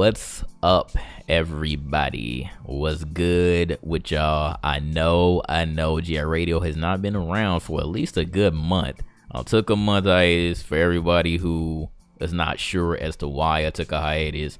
What's up, everybody? What's good with y'all? I know GR Radio has not been around for at least a good month. I took a month hiatus. For everybody who is not sure as to why I took a hiatus,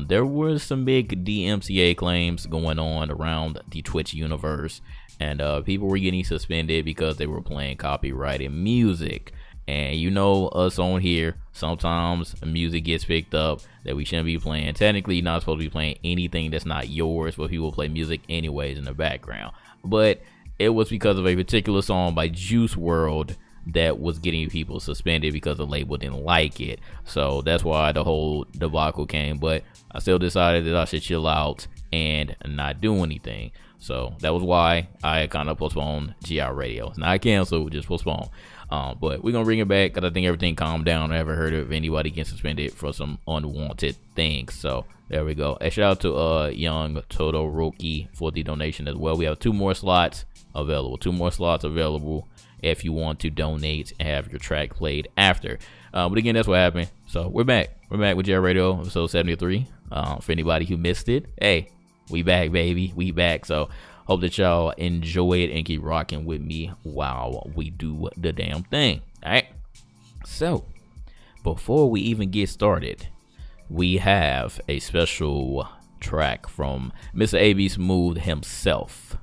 there were some big DMCA claims going on around the Twitch universe, and people were getting suspended because they were playing copyrighted music. And you know us on here, sometimes music gets picked up that we shouldn't be playing. Technically, you're not supposed to be playing anything that's not yours, but people play music anyways in the background. But it was because of a particular song by Juice WRLD that was getting people suspended because the label didn't like it. So that's why the whole debacle came. But I still decided that I should chill out and not do anything. So that was why I kind of postponed GR Radio. It's not canceled, just postponed. But we're gonna bring it back because I think everything calmed down. I haven't heard of anybody getting suspended for some unwanted things. So there we go. A shout out to young Todoroki for the donation as well. We have two more slots available. If you want to donate and have your track played after. But again, that's what happened. So we're back with GR Radio episode 73. For anybody who missed it, hey, we back, baby, we back. So hope that y'all enjoy it and keep rocking with me while we do the damn thing. All right. So before we even get started, we have a special track from Mr. AB Smooth himself.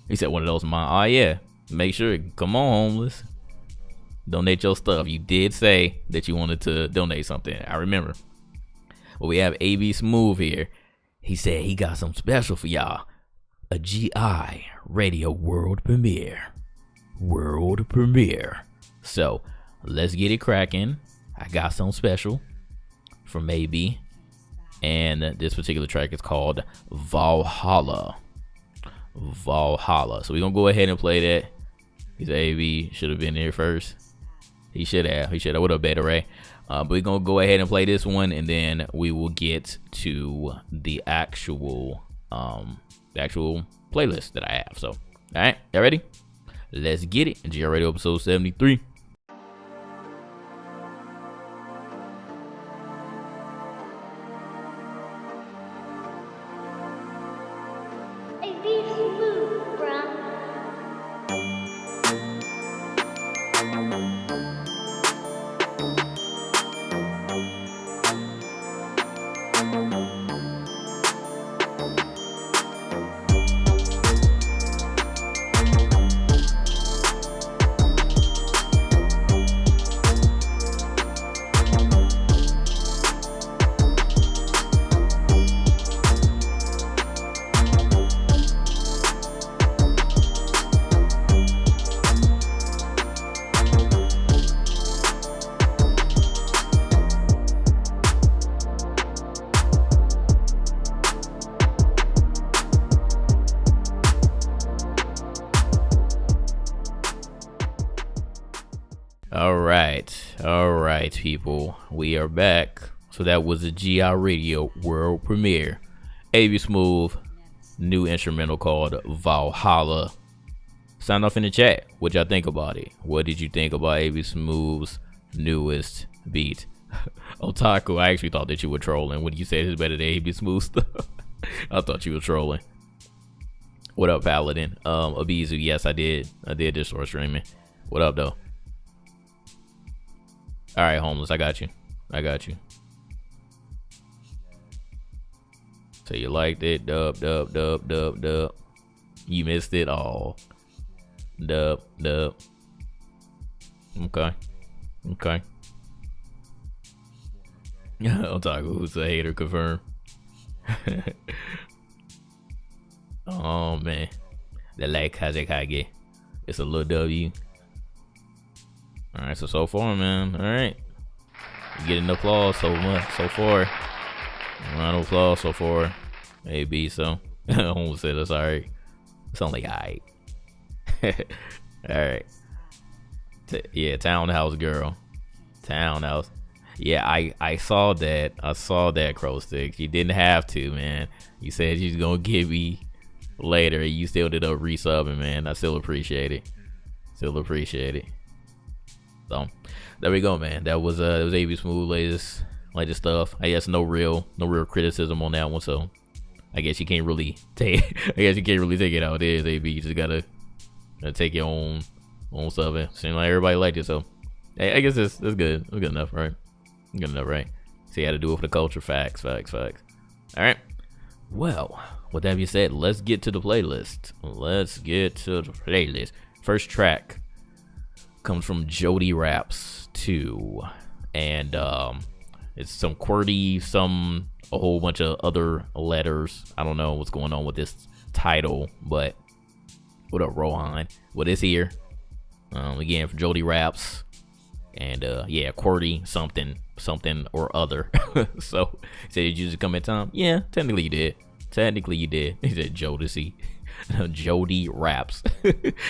He said one of those, yeah. Make sure, come on, homeless. Donate your stuff. You did say that you wanted to donate something. I remember. Well, we have AB Smooth here. He said he got something special for y'all. A GI Radio world premiere. So let's get it cracking. I got something special from AB. And this particular track is called Valhalla. So we're going to go ahead and play that. He said AB should have been here first. He should have. What up, Beta Ray? But we're going to go ahead and play this one, and then we will get to the actual playlist that I have. So, all right, y'all ready? Let's get it. GR Radio episode 73. All right, people, we are back. So that was the GI Radio world premiere. AB Smooth, new instrumental called Valhalla. Sound off in the chat what y'all think about it. What did you think about AB Smooth's newest beat? Otaku, I actually thought that you were trolling when you said it's better than AB Smooth stuff. I thought you were trolling. What up, Paladin? Abizu, yes, I did this short streaming. What up, though? All right, homeless, I got you. So you liked it, dub. You missed it all. Dub. Okay. Otaku, who's a hater, confirm. Oh man, the like Kazekage. It's a little W. All right, so far, man. All right, you getting applause so far. Round of applause so far. AB, so I almost said that's all right. It's only all right. All right. Yeah, Townhouse girl. Townhouse. Yeah, I saw that, Crow Sticks. You didn't have to, man. You said you was gonna give me later. You still did a resubbing, man. I still appreciate it. So there we go, man. That was AB Smooth latest like the stuff. I guess no real criticism on that one. So I guess you can't really take. I guess you can't really take it how it is. AB, you just gotta take your own stuff. And seems like everybody liked it. So I guess that's good. It's good enough, right? Good enough, right? See how to do it for the culture. Facts. All right. Well, with that being said, let's get to the playlist. First track comes from Jody Wraps 2, and it's some QWERTY, a whole bunch of other letters. I don't know what's going on with this title, but what up, Rohan? What is here? Again, for Jody Wraps, and yeah, QWERTY something or other. So he said, did you just come in time? Yeah, technically you did. He said Jodeci. Jody Wraps.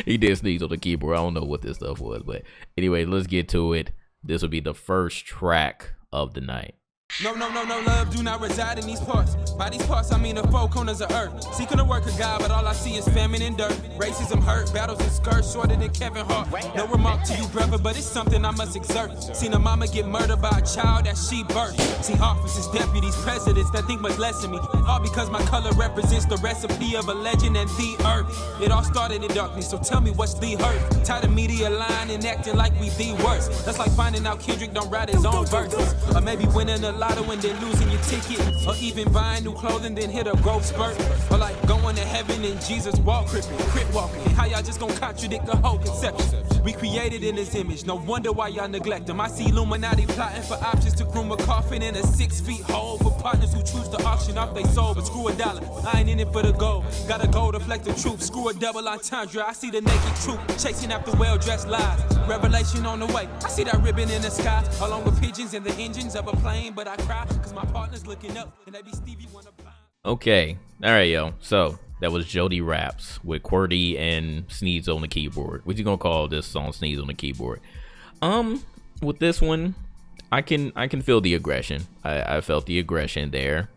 He did sneeze on the keyboard. I don't know what this stuff was, but anyway, let's get to it. This will be the first track of the night. No, love do not reside in these parts. By these parts, I mean the four corners of earth. Seeking the work of God, but all I see is famine and dirt. Racism hurt, battles and skirts, shorter than Kevin Hart. No remark to you, brother, but it's something I must exert. Seen a mama get murdered by a child that she birthed. See officers, deputies, presidents that think much less of me. All because my color represents the recipe of a legend and the earth. It all started in darkness, so tell me what's the hurt? Tired of media lying and acting like we the worst. That's like finding out Kendrick don't write his own verses. Or maybe winning a lotto and then losing your ticket, or even buying new clothing then hit a growth spurt, or like going to heaven and Jesus walk crip walking. How y'all just gonna contradict the whole conception? We created in his image, no wonder why y'all neglect him. I see Illuminaughty plotting for options to groom a coffin in a 6 feet hole for partners who choose to auction off they soul, but screw a dollar. I ain't in it for the gold, got a gold reflect the truth. Screw a double entendre, I see the naked truth chasing after well-dressed lies. Revelation on the way, I see that ribbon in the sky, along with pigeons and the engines of a plane, but I cry cause my partner's looking up and they be Stevie wanna buy. Okay, all right, yo. So that was Jody Wraps with QWERTY and Sneeze on the keyboard. What you gonna call this song? Sneeze on the keyboard. With this one, I can feel the aggression. I felt the aggression there.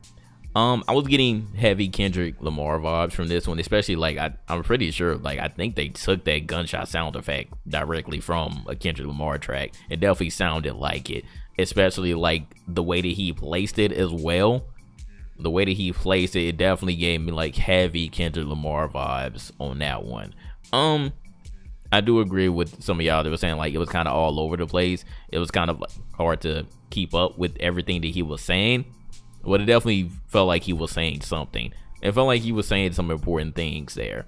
I was getting heavy Kendrick Lamar vibes from this one, especially like I'm pretty sure like I think they took that gunshot sound effect directly from a Kendrick Lamar track. It definitely sounded like it, especially like the way that he placed it as well. The way that he placed it, it definitely gave me like heavy Kendrick Lamar vibes on that one. I do agree with some of y'all that were saying like it was kind of all over the place. It was kind of like hard to keep up with everything that he was saying. But it definitely felt like he was saying something. It felt like he was saying some important things there.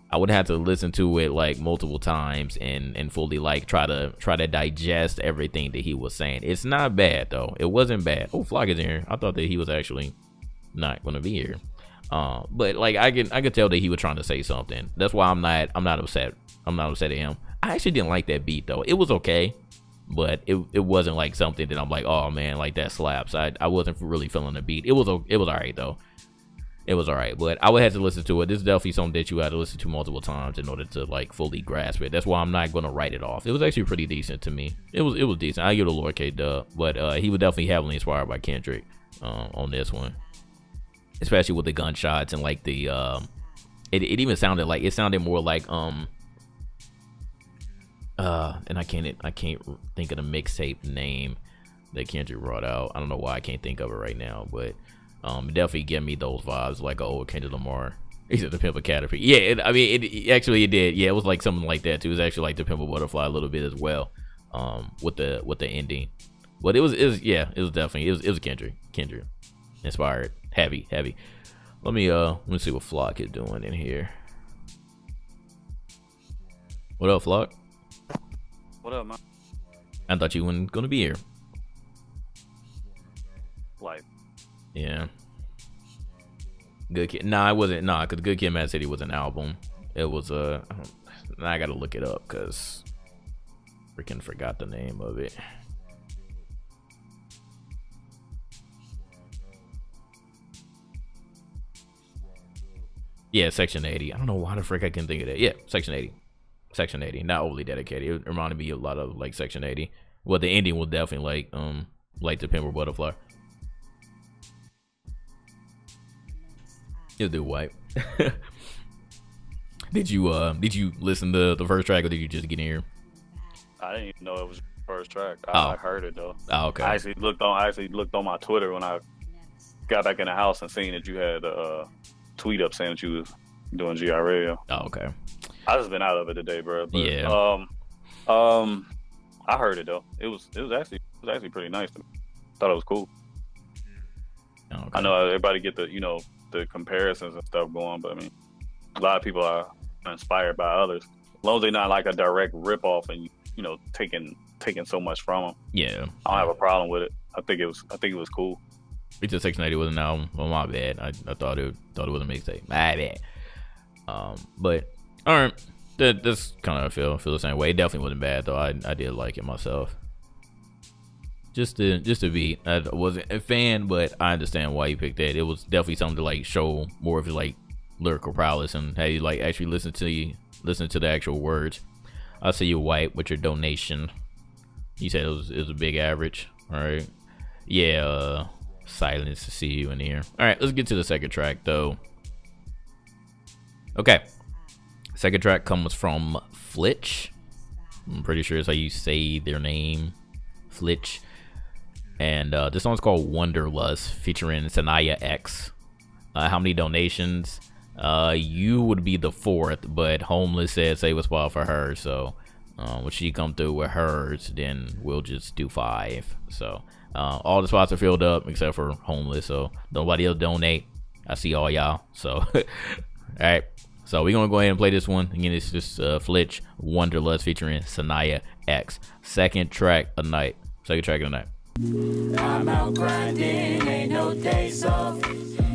I would have to listen to it like multiple times and fully like try to digest everything that he was saying. It's not bad though. It wasn't bad. Oh, Flock is in here. I thought that he was actually not gonna be here. But like I could tell that he was trying to say something. That's why I'm not upset. I'm not upset at him. I actually didn't like that beat though. It was okay, but it wasn't like something that I'm like, oh man, like that slaps. I wasn't really feeling the beat. It was all right though. It was all right, but I would have to listen to it. This is definitely something that you had to listen to multiple times in order to like fully grasp it. That's why I'm not gonna write it off. It was actually pretty decent to me. It was decent. I give it a Lord K dub, but he was definitely heavily inspired by Kendrick on this one, especially with the gunshots and like the it even sounded more like and I can't think of the mixtape name that Kendrick brought out. I don't know why I can't think of it right now, but it definitely gave me those vibes like old Kendrick Lamar. He said the Pimp a Caterpillar. Yeah, it did. Yeah, it was like something like that too. It was actually like the Pimp a Butterfly a little bit as well. With the ending, but it was Kendrick inspired, heavy. Let me see what Flock is doing in here. What up, Flock? What up, man? I thought you weren't gonna be here. Life. Yeah. Good Kid. Nah, it wasn't. Nah, because Good Kid, Mad City was an album. It was I gotta look it up because freaking forgot the name of it. Yeah, Section 80. I don't know why the frick I can think of that. Yeah, Section 80. Section 80. Not overly dedicated. It reminded me a lot of like Section 80. Well, the ending was definitely like the Pimp a Butterfly. You'll do white. Did you listen to the first track or did you just get in here? I didn't even know it was first track. Oh. I heard it though. Oh, okay. I actually looked on my Twitter when I got back in the house and seen that you had a tweet up saying that you was doing GR Radio. Oh, okay. I just been out of it today, bro. But, Yeah. I heard it though. It was actually pretty nice to me. Thought it was cool. Okay. I know everybody get the comparisons and stuff going, but I mean, a lot of people are inspired by others. As long as they're not like a direct rip off and taking so much from them. Yeah. I don't have a problem with it. I think it was cool. Pizza Section 80 was an album. Well, my bad. I thought it was a mixtape. My bad. But all right, that's kind of feel the same way. It definitely wasn't bad though. I did like it myself. Just to be, I wasn't a fan, but I understand why you picked that. It was definitely something to like show more of your like lyrical prowess and how you like actually listen to the actual words. I see you white with your donation. You said it was a big average. All right. Yeah. Silence to see you in here. All right, let's get to the second track though. Okay. Second track comes from Flitch. I'm pretty sure it's how you say their name. Flitch. And this song's called Wonderlust featuring Sanaya X. How many donations? You would be the fourth, but Homeless said save a spot for her. So when she come through with hers, then we'll just do 5. So all the spots are filled up except for Homeless. So nobody else donate. I see all y'all. So all right. So we're gonna go ahead and play this one. Again, it's just Flitch Wonderlust featuring Sanaya X. Second track of the night. I'm out grinding, ain't no days off.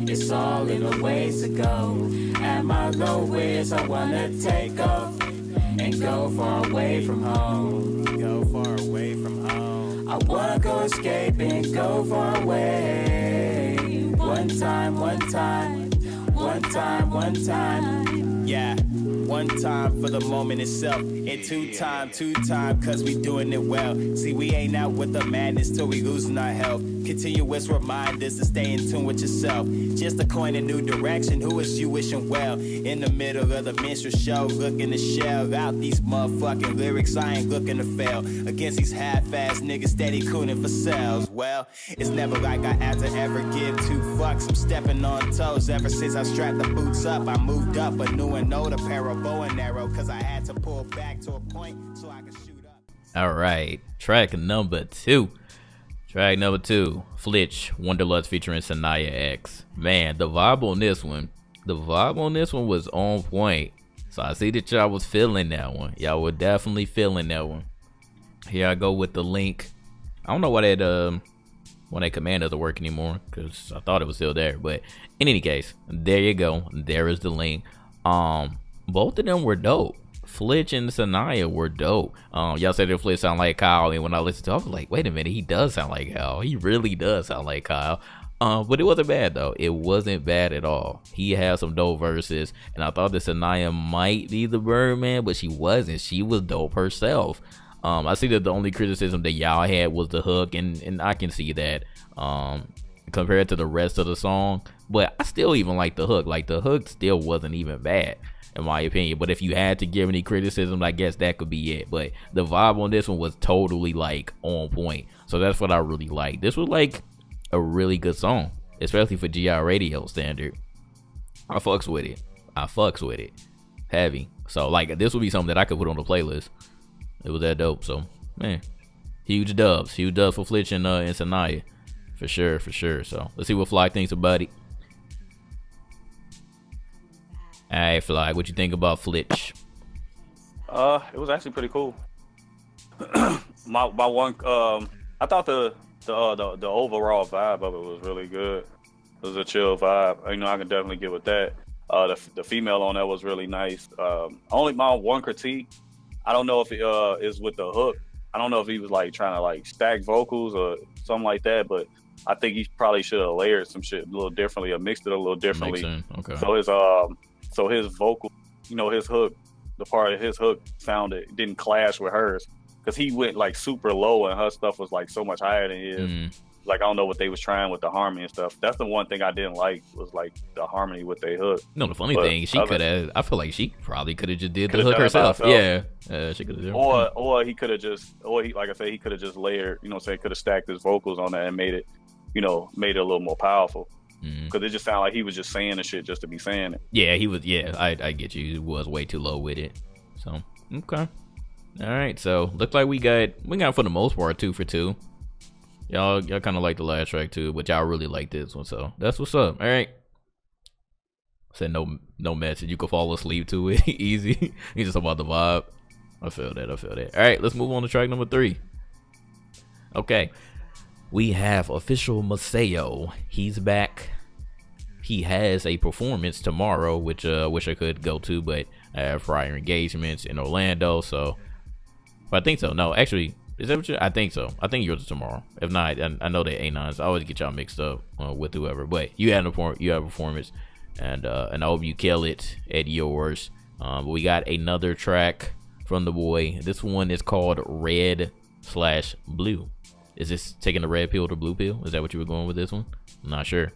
It's all in the ways to go. At my lowest, I wanna take off and go far away from home. I wanna go escape and go far away. One time. Yeah, one time for the moment itself, and two time, cause we doing it well. See, we ain't out with the madness till we losing our health. Continuous reminders to stay in tune with yourself. Just to coin a new direction, who is you wishing well? In the middle of the minstrel show, looking to shell out these motherfucking lyrics, I ain't looking to fail. Against these half-ass niggas steady cooning for sales. Well, it's never like I had to ever give 2 fucks. I'm stepping on toes ever since I strapped the boots up. I moved up a new and old apparel, bow and arrow, cause I had to pull back to a point so I could shoot up. All right, track number 2. Flitch Wonderlust featuring Sanaya X. Man, the vibe on this one was on point. So I see that y'all was feeling that one. Y'all were definitely feeling that one. Here I go with the link. I don't know why that command doesn't work anymore, because I thought it was still there. But in any case, there you go. There is the link. Both of them were dope. Flitch and Sanaya were dope. Y'all said that Flitch sound like Kyle, and when I listened to it, I was like, wait a minute, he does sound like Kyle. He really does sound like Kyle. But it wasn't bad though. It wasn't bad at all. He had some dope verses, and I thought that Sanaya might be the Birdman, but she wasn't. She was dope herself. I see that the only criticism that y'all had was the hook, and I can see that compared to the rest of the song. But I still even like the hook. Like, the hook still wasn't even bad, in my opinion. But if you had to give any criticism, I guess that could be it. But the vibe on this one was totally like on point. So that's what I really like. This was like a really good song, especially for GR Radio standard. I fucks with it heavy. So like, this would be something that I could put on the playlist. It was that dope. So man, huge dubs for Flitch and Sanaya, for sure. So let's see what Fly thinks about it. All right, Fly, what you think about Flitch? It was actually pretty cool. my one, I thought the overall vibe of it was really good. It was a chill vibe. You know, I can definitely get with that. The female on that was really nice. Only my one critique, I don't know if it is with the hook. I don't know if he was like trying to like stack vocals or something like that, but I think he probably should have layered some shit a little differently or mixed it a little differently. Okay. So his vocal, you know, his hook, the part of his hook didn't clash with hers. because he went like super low and her stuff was like so much higher than his. Like, I don't know what they was trying with the harmony and stuff. That's the one thing I didn't like, was like the harmony with their hook. No, the funny thing, she could have. I feel like she probably could have just did the hook herself. Yeah, she could have. Or he could have just, like I said, he could have just layered. You know, what I'm saying, could have stacked his vocals on that and made it, made it a little more powerful. Because it just sounded like he was just saying the shit just to be saying it. Yeah, he was. Yeah, I get you. He was way too low with it. So okay, all right. So looks like we got for the most part 2 for 2. Y'all kind of like the last track too, but y'all really like this one, so that's what's up. All right. Said no message. You could fall asleep to it easy. You just about the vibe. I feel that. All right, let's move on to track number 3. Okay, we have official Masayo. He's back. He has a performance tomorrow, which wish I could go to, but I have prior engagements in Orlando, so. But I think so. No, actually. Is that what I think so? I think yours is tomorrow. If not, I know they A9s. I always get y'all mixed up with whoever. But you have a performance, and I hope you kill it at yours. But we got another track from the boy. This one is called Red/Blue. Is this taking the red pill or blue pill? Is that what you were going with this one? I'm not sure.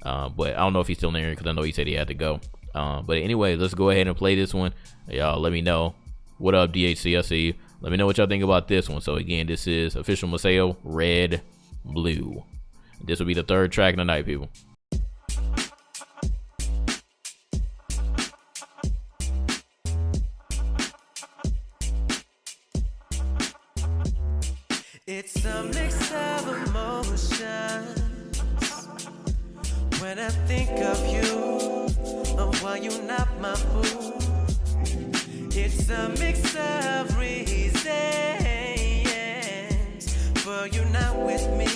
But I don't know if he's still in there because I know he said he had to go. But anyway, let's go ahead and play this one. Y'all let me know. What up, DHC? I see you. Let me know what y'all think about this one. So again, this is official Masayo, Red/Blue. This will be the 3rd track of the night, people. It's a mix of emotions when I think of you, of why you not my boo. It's a mix of reasons for you not with me.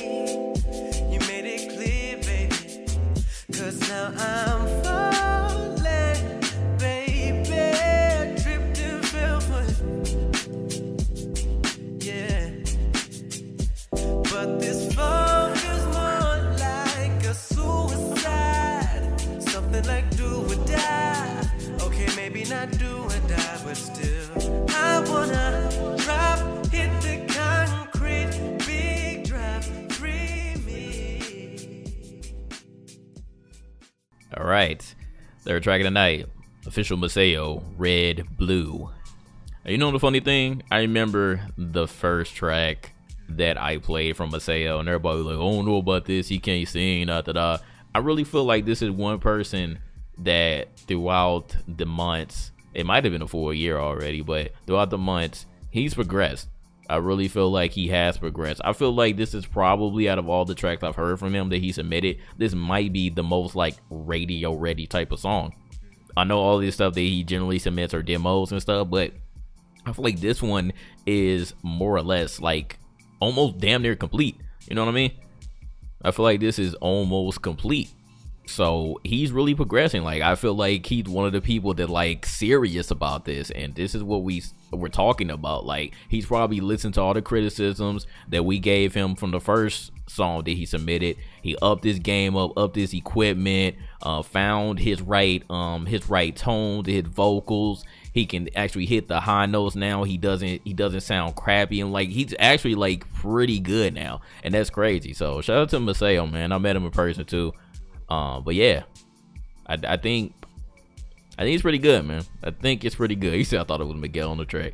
You made it clear, baby, 'cause now I'm falling, baby, tripped and fell for it. Yeah, but this fall is more like a suicide, something like do or die. Okay, maybe not do or die, but still I wanna drop, hit the concrete, big drop, free me. All right, 3rd track of the night, official Masayo, Red/Blue. You know the funny thing? I remember the first track that I played from Masayo, and everybody was like, "Oh, I don't know about this. He can't sing." I really feel like this is one person that throughout the months, it might have been a full year already, but throughout the months, he's progressed. I really feel like he has progressed. I feel like this is probably, out of all the tracks I've heard from him that he submitted, this might be the most like radio ready type of song. I know all this stuff that he generally submits are demos and stuff, but I feel like this one is more or less like almost damn near complete. You know what I mean? I feel like this is almost complete. So he's really progressing. Like, I feel like he's one of the people that like serious about this, and this is what we're talking about. Like, he's probably listened to all the criticisms that we gave him from the first song that he submitted. He upped his game up, upped his equipment, found his right tones, his vocals. He can actually hit the high notes now. He doesn't sound crappy, and like he's actually like pretty good now, and that's crazy. So shout out to Masayo, man. I met him in person too. But yeah, I think it's pretty good, man. I think it's pretty good. He said I thought it was Miguel on the track.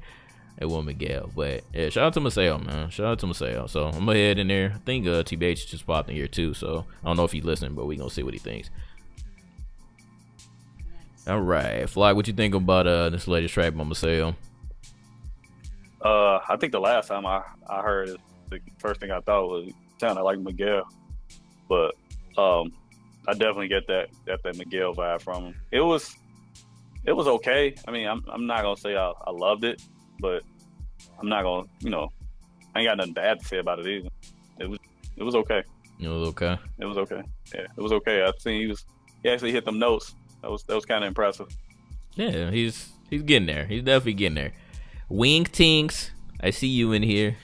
It wasn't Miguel, but yeah, shout out to Masayo, man. Shout out to Masayo. So I'm gonna head in there. I think TBH just popped in here too, so I don't know if he's listening, but we gonna see what he thinks. All right, Fly, what you think about this latest track by Masayo? I think the last time I heard it, the first thing I thought was sounded like Miguel, but I definitely get that Miguel vibe from him. It was okay. I mean, I'm not gonna say I loved it, but I'm not gonna, I ain't got nothing bad to say about it either. It was okay. It was okay. It was okay. Yeah, it was okay. I seen he actually hit them notes. That was kind of impressive. Yeah, he's getting there. He's definitely getting there. Wing Tinks, I see you in here.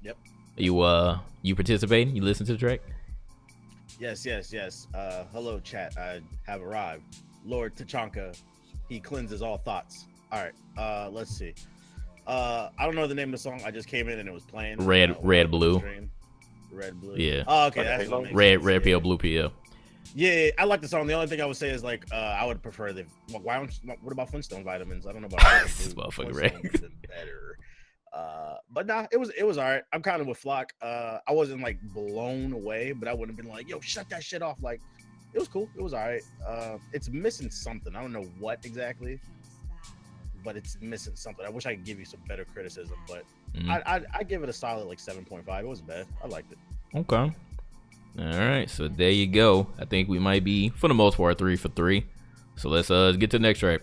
Yep. You participating? You listen to the track? Yes. Hello, chat. I have arrived. Lord Tachanka, he cleanses all thoughts. All right. Let's see. I don't know the name of the song. I just came in and it was playing. Red, Blue. Red, Blue. Yeah. Oh, okay. That's what makes sense. Red pill, blue pill. Yeah, I like the song. The only thing I would say is like I would prefer the. What about Flintstone vitamins? I don't know about This motherfucker Red. Better. But nah, it was all right. I'm kind of with Flock. I wasn't like blown away, but I wouldn't have been like, yo, shut that shit off. Like, it was cool. It was all right. It's missing something. I don't know what exactly, but it's missing something. I wish I could give you some better criticism, but I give it a solid like 7.5. It wasn't bad. I liked it. Okay. All right. So there you go. I think we might be, for the most part, 3 for 3. So let's get to the next track.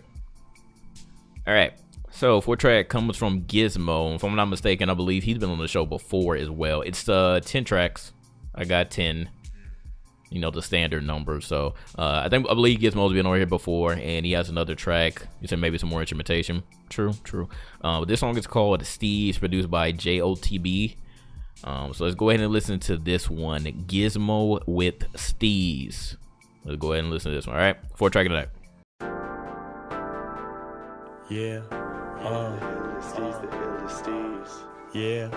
All right. So fourth track comes from Gizmo. If I'm not mistaken, I believe he's been on the show before as well. It's 10 tracks. I got 10. You know, the standard number. So I believe Gizmo's been on here before, and he has another track. You said maybe some more instrumentation. True. But this song is called Steve's, produced by JOTB. So let's go ahead and listen to this one, Gizmo with Steve's. Let's go ahead and listen to this one. All right, fourth track of the night. Yeah. Yeah.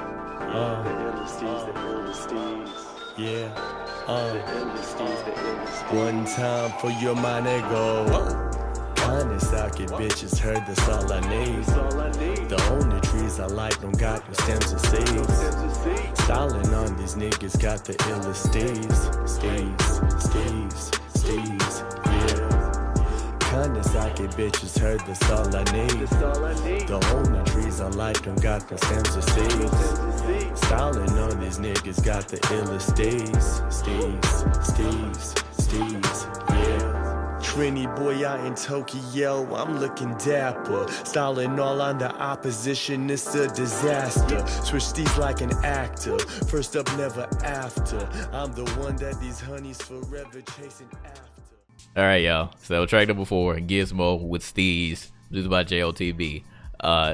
One time for your money go. Honest, I get bitches heard, that's all I need. The only trees I like don't got no stems or seeds. Styling on these niggas got the illest steez, yeah. Honest, I get bitches heard, that's all I need. The only trees I like don't got no stems or seeds. Styling on these niggas got the illest steez, yeah. Trini boy out in Tokyo, I'm looking dapper. Styling all on the opposition, it's a disaster. Switch these like an actor, first up never after. I'm the one that these honeys forever chasing after. All right, y'all. So track number 4, Gizmo with Steez. This is by JOTB.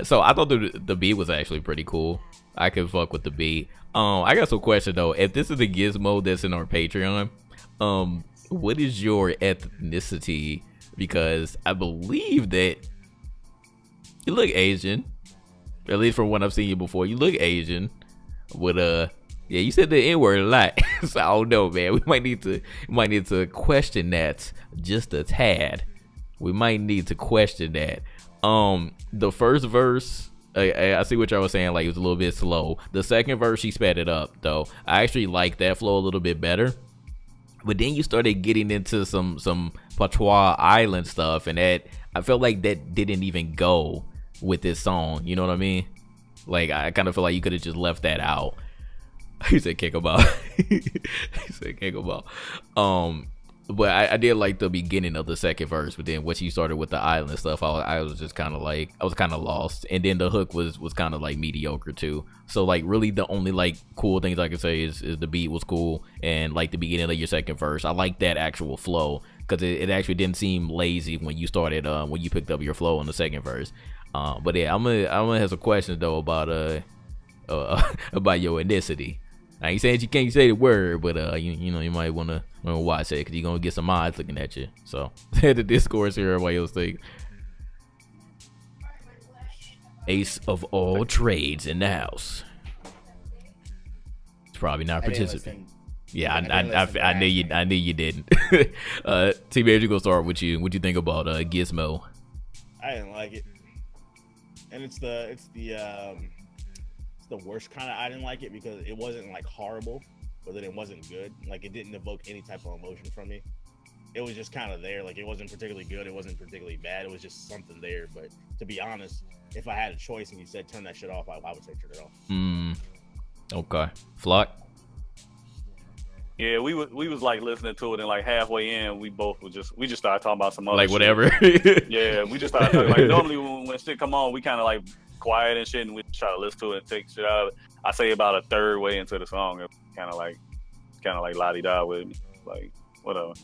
So I thought the beat was actually pretty cool. I could fuck with the beat. I got some question though. If this is the Gizmo that's in our Patreon, what is your ethnicity? Because I believe that you look Asian. At least from what I've seen you before, you look Asian. With yeah, you said the N-word a lot. So I don't know, man. We might need to question that just a tad. We might need to question that. The first verse, I see what y'all was saying, like it was a little bit slow. The second verse, she sped it up though. I actually like that flow a little bit better. But then you started getting into some Patois Island stuff, and that I felt like that didn't even go with this song. You know what I mean? Like I kind of feel like you could have just left that out. He said kick him out. He said kick him out. But I did like the beginning of the second verse, but then once you started with the island stuff, I was just kind of like, I was kind of lost. And then the hook was kind of like mediocre too. So like really the only like cool things I can say is the beat was cool, and like the beginning of your second verse, I like that actual flow, because it actually didn't seem lazy when you started when you picked up your flow in the second verse. But yeah, I'm gonna have some questions though about about your ethnicity. I ain't saying you can't say the word, but you know, you might wanna watch it, because you're gonna get some eyes looking at you. So head to Discord here, everybody else think. Ace of all trades in the house. It's probably not participating. Yeah, I knew you didn't. T-Bear, you gonna start with you. What you think about Gizmo? I didn't like it, and it's the worst kind of. I didn't like it because it wasn't like horrible, but then it wasn't good. Like it didn't evoke any type of emotion from me. It was just kind of there. Like it wasn't particularly good. It wasn't particularly bad. It was just something there. But to be honest, if I had a choice and you said turn that shit off, I would say turn it off. Okay. Flock? Yeah, we was like listening to it, and like halfway in, we just started talking about some other like shit. Whatever. Yeah, we just started talking, like normally when shit come on, we kind of like quiet and shit, and we try to listen to it and take shit out of it. I say about a third way into the song, it's kind of like la-di-da with me, like whatever.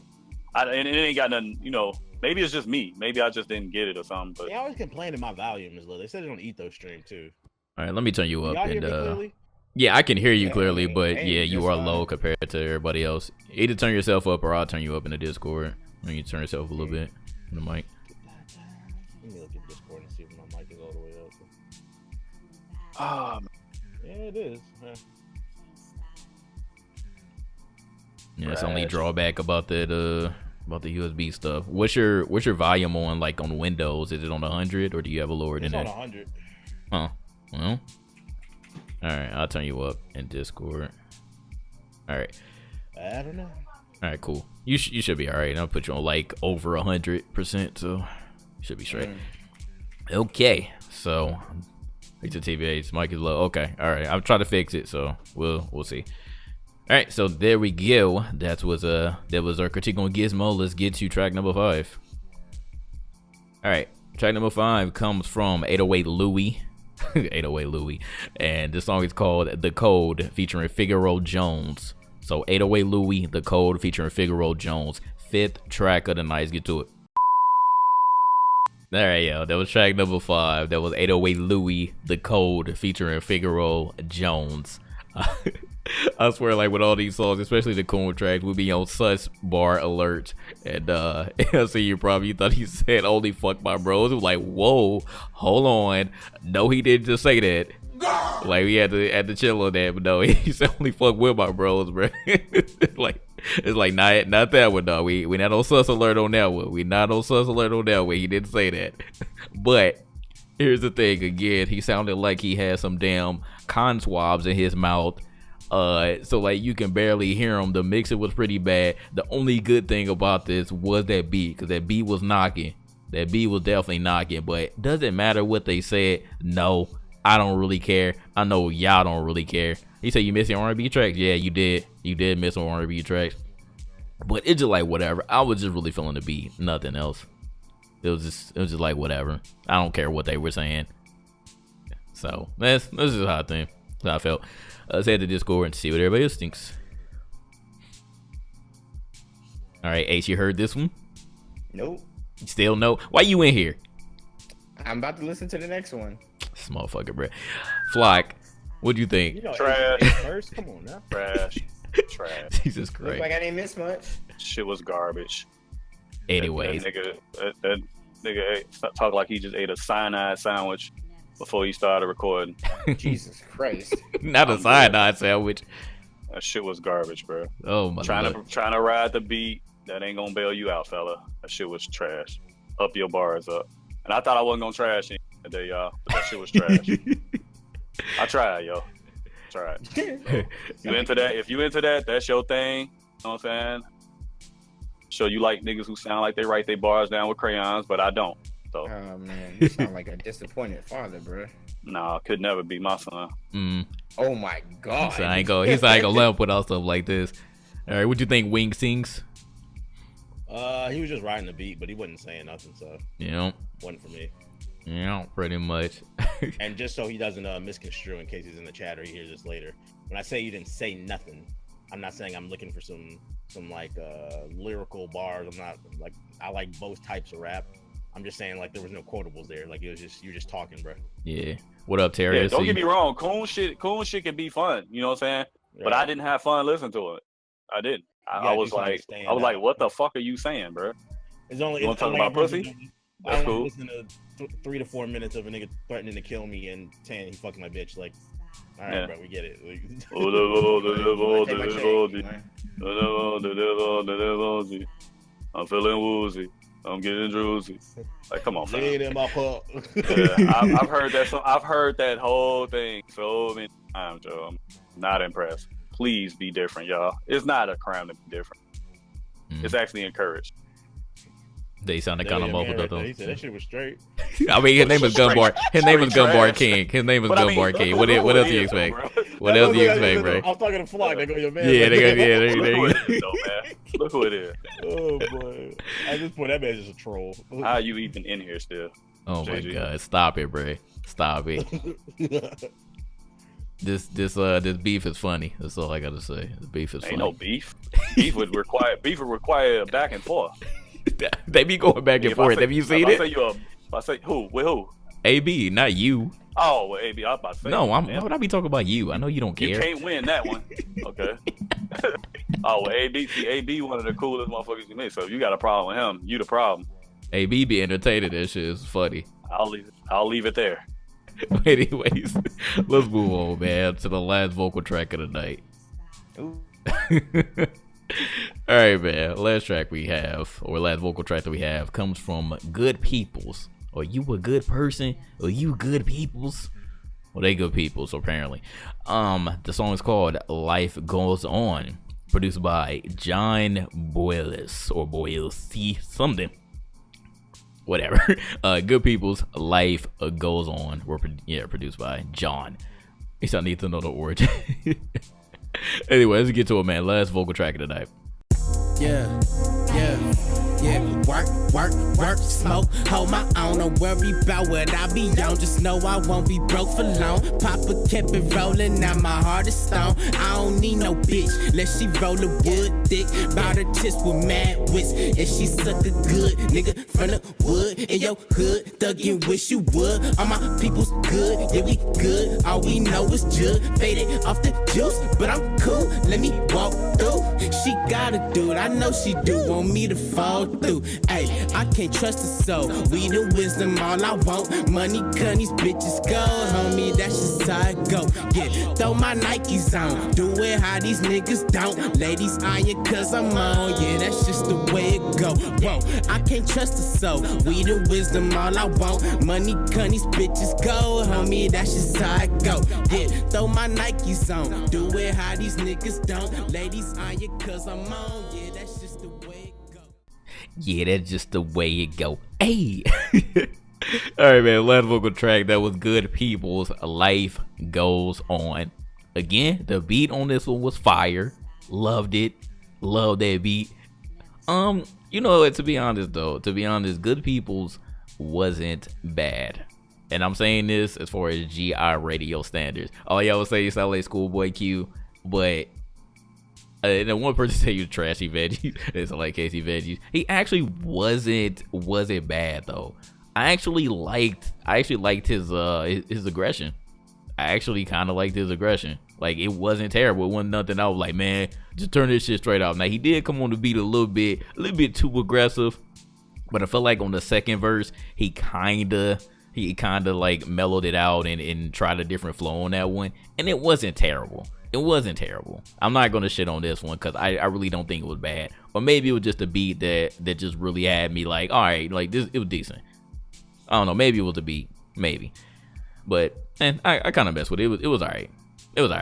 And it ain't got nothing, you know. Maybe it's just me. Maybe I just didn't get it or something. But they always complain that my volume is low. They said they don't eat those stream too. All right, let me turn you up. Y'all hear me clearly? Yeah, I can hear you clearly, but yeah, you are low compared to everybody else. Either turn yourself up, or I'll turn you up in the Discord. When you turn yourself a little bit in the mic. Let me look at Discord and see if my mic is all the way up. Oh, Yeah, it is. Yeah, it's only drawback about that about the USB stuff. What's your volume on like on Windows? Is it on 100 or do you have a lower than It's on that? 100. Huh. Well. Alright, I'll turn you up in Discord. Alright. I don't know. Alright, cool. You should be alright. I'll put you on like over 100%, so you should be straight. Okay, so fix the TVA's mic is low. Okay, alright. I'm trying to fix it, so we'll see. Alright, so there we go. That was our critique on Gizmo. Let's get to track number 5. Alright, track number 5 comes from 808 Louie. 808 Louie. And this song is called The Code featuring Figaro Jones. So 808 Louie, The Code featuring Figaro Jones. 5th track of the night. Let's get to it. Alright, yo, that was track number 5. That was 808 Louie, The Code featuring Figaro Jones. I swear, like with all these songs, especially the cool tracks, we be on sus bar alert, and I see you thought he said only fuck my bros. It was like, whoa, hold on, no, he didn't just say that. Like we had to chill on that, but no, he said only fuck with my bros, bro. Like it's like not that one, dog. We not on sus alert on that one. We not on sus alert on that one. He didn't say that, but. Here's the thing, again, he sounded like he had some damn con swabs in his mouth. So like you can barely hear him. The mixing was pretty bad. The only good thing about this was that beat, because that beat was knocking. That beat was definitely knocking. But doesn't matter what they said. No, I don't really care. I know y'all don't really care. He said you missed your R&B tracks. Yeah, you did. You did miss some R&B tracks. But it's just like whatever. I was just really feeling the beat. Nothing else. It was just like whatever. I don't care what they were saying. So that's just how I felt. Let's head to Discord and see what everybody else thinks. All right, H, you heard this one? Nope. Still no? Why you in here? I'm about to listen to the next one. This motherfucker, bro. Flock, what'd you think? You know, Trash. First, come on now. Trash. Jesus Look Christ. like I didn't miss much. Shit was garbage. Anyways, That nigga talk like he just ate a cyanide sandwich before he started recording. Jesus Christ. not a cyanide sandwich. That shit was garbage, bro. Oh my Trying God. to ride the beat, that ain't gonna bail you out, fella. That shit was trash. Up your bars up. And I thought I wasn't gonna trash it today, y'all, but that shit was trash. I tried, yo. Tried. You into that? If you into that, that's your thing. You know what I'm saying? Sure, you like niggas who sound like they write their bars down with crayons, but I don't. So, Oh man, you sound like a disappointed father, bro. nah, could never be my son. Oh my God. So I ain't gonna let him put out stuff like this. All right, what you think Wing sings? He was just riding the beat, but he wasn't saying nothing, so You know, wasn't for me. pretty much. And just so he doesn't misconstrue in case he's in the chat or he hears this later, when I say you didn't say nothing, I'm not saying I'm looking for some like lyrical bars. I'm not like, I like both types of rap. I'm just saying like there was no quotables there. Like it was just, you're just talking, bro. Yeah. What up, Terry? Yeah, don't get me wrong, coon shit can be fun. You know what I'm saying? But I didn't have fun listening to it. I didn't. I was like, what the fuck are you saying, bro? It's only You want to talk about pussy? I That's don't cool. listen to 3 to 4 minutes of a nigga threatening to kill me and saying he fucking my bitch. Like, all right, Yeah. bro, we get it. I'm feeling woozy. I'm getting droozy. Like, come on, fam. Lean in my pup. Yeah, I've heard that. I've heard that whole thing so many times, Joe. I'm not impressed. Please be different, y'all. It's not a crime to be different. It's actually encouraged. They sounded kind of muffled up though. He said that shit was straight. I mean, his name is Gunbar. His name is Straight Gunbar trash. King. His name is But I mean, Gunbar King. look What else do you it is, expect? though, bro. What else do you expect, I bro? was talking to Flock. They go, your man. Yeah, there Look who you it go. is, though, man. Look who it is. Oh boy. At this point, that man's just a troll. How are you even in here still? Oh my JG. God! Stop it, bro. Stop it. This beef is funny. That's all I gotta say. The beef is funny. Ain't no beef. Beef would require a back and forth. They be going back and If I forth. say- Have you seen if it? I say who? With who? AB, not you. Oh, well, AB, I was about to say. No, why man, would I be talking about you? I know you don't you care. can't win that one. Okay. Oh, well, AB, one of the coolest motherfuckers you meet. So if you got a problem with him, you the problem. AB be entertaining. That shit is funny. I'll leave it there. But anyways, let's move on, man, to the last vocal track of the night. Ooh. All right, man. Last track we have, or last vocal track that we have, comes from Good Peoples. Are you a good person? Are you good peoples? Well, they good people, so apparently. The song is called Life Goes On, produced by John Boyles, or Boyles, something. Whatever. Good People's Life Goes On were produced by John. At least I need to know the origin. Anyway, let's get to it, man. Last vocal track of the night. Yeah. Work, smoke, hold my own. Don't worry about what I be on. Just know I won't be broke for long. Papa kept it rolling, now my heart is stone. I don't need no bitch, let she roll the wood thick. Bout her tits with mad wits, and she suck a good nigga from the wood. In your hood, thuggin' wish you would. All my people's good, yeah we good. All we know is jug, faded off the juice, but I'm cool. Let me walk through. She gotta do it, I know she do. Want me to fall through. Ay, I can't trust her so. We the wisdom, all I want. Money, gun, these bitches go. Homie, that's just how it go. Yeah, throw my Nikes on. Do it how these niggas don't. Ladies iron cause I'm on. Yeah, that's just the way it go. Whoa, I can't trust her so. We the wisdom, all I want. Money, gun, these bitches go. Homie, that's just how it go. Yeah, throw my Nikes on. Do it how these niggas don't. Ladies iron cause I'm on. Yeah, that's just the way it go. Yeah, that's just the way it go. Hey. All right, man. Last vocal track that was Good People's Life Goes On. Again, the beat on this one was fire. Loved it. Loved that beat. You know, to be honest, Good People's wasn't bad. And I'm saying this as far as GI radio standards. All y'all would say you sound like Schoolboy Q, but and then one person say you trashy veggies. It's like Casey veggies. He actually wasn't bad though. I actually liked his aggression. I actually kind of liked his aggression. Like, it wasn't terrible. It wasn't nothing I was like, man, just turn this shit straight off. Now he did come on the beat a little bit too aggressive, but I felt like on the second verse he kinda like mellowed it out and tried a different flow on that one, and it wasn't terrible. I'm not gonna shit on this one because I really don't think it was bad. Or maybe it was just a beat that just really had me like, all right, like this, it was decent. I don't know, maybe it was a beat, maybe. But I kind of messed with it. It was all right. Yeah,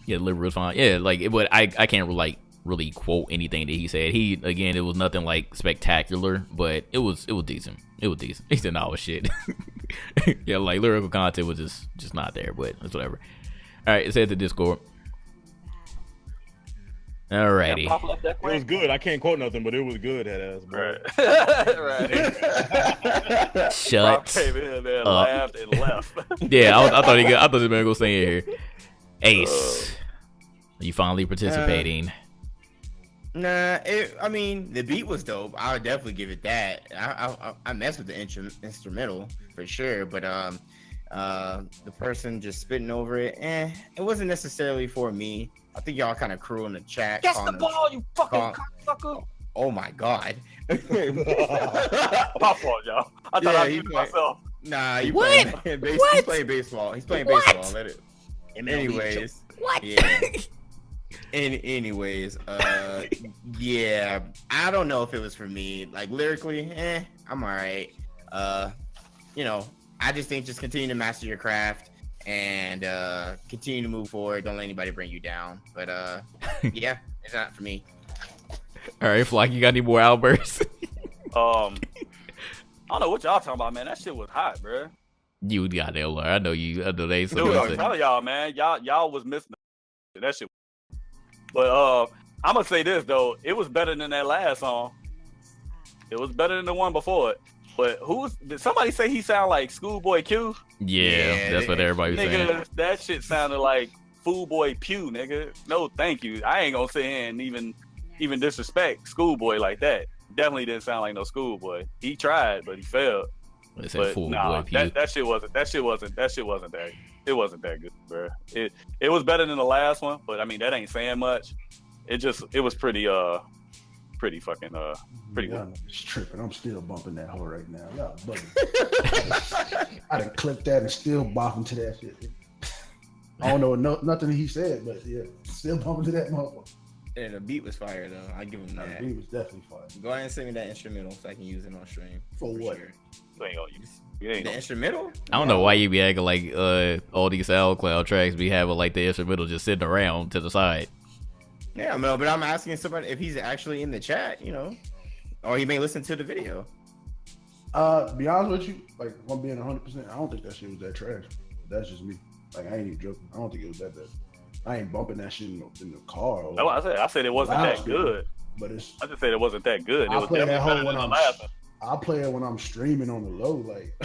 the delivery was fine. Yeah, like but I can't really quote anything that he said. It was nothing like spectacular, but it was decent. He said no shit. Yeah, like lyrical content was just not there, but it's whatever. All right, let's head to Discord. Alrighty. It was good. I can't quote nothing, but it was good. Head ass, bro. Right. Shut came in there, up. laughed, and left. Yeah, I thought this man go say it here. Ace, are you finally participating? Nah, I mean, the beat was dope. I would definitely give it that. I messed with the instrumental for sure, but the person just spitting over it, it wasn't necessarily for me. I think y'all kind of crew in the chat. Guess the ball, you fucking cocksucker. Oh my god. My fault, y'all. I thought I muted myself. Nah, he's playing baseball. He's playing What? baseball. Let it. Anyways. What? Yeah. Anyways, yeah, I don't know if it was for me. Like lyrically, I'm all right. You know, I just think just continue to master your craft and continue to move forward. Don't let anybody bring you down. But yeah, it's not for me. All right, Flock, you got any more outbursts? I don't know what y'all talking about, man. That shit was hot, bro. You got it, Laura. I know they. Dude, I'm telling y'all, man. Y'all was missing that shit. But I'm gonna say this though, it was better than that last song. It was better than the one before it. But did somebody say he sound like Schoolboy Q? Yeah, that's what everybody was saying. Nigga, that shit sounded like Foolboy Pew, nigga. No, thank you. I ain't gonna sit here and even disrespect Schoolboy like that. Definitely didn't sound like no Schoolboy. He tried, but he failed. But nah, that shit wasn't that. It wasn't that good, bro. It was better than the last one, but I mean that ain't saying much. It was pretty pretty fucking pretty Yeah, good. it's tripping. I'm still bumping that hoe right now. Y'all bugging. I done clipped that and still bopping to that shit. I don't know nothing he said, but yeah, still bumping to that motherfucker. Yeah, the beat was fire though. I give him that. The beat was definitely fire. Go ahead and send me that instrumental so I can use it on stream. For what? Sure. You ain't gonna use The instrumental? I don't know why you be acting like all these SoundCloud tracks be having like the instrumental just sitting around to the side. Yeah, no, but I'm asking somebody if he's actually in the chat, or he may listen to the video. To be honest with you, like if I'm being 100%, I don't think that shit was that trash. That's just me. Like I ain't even joking. I don't think it was that bad. I ain't bumping that shit in the car. No, I said it wasn't that good. But it's. I just said it wasn't that good. It I was play that definitely whole better when than the last one. I play it when I'm streaming on the low, like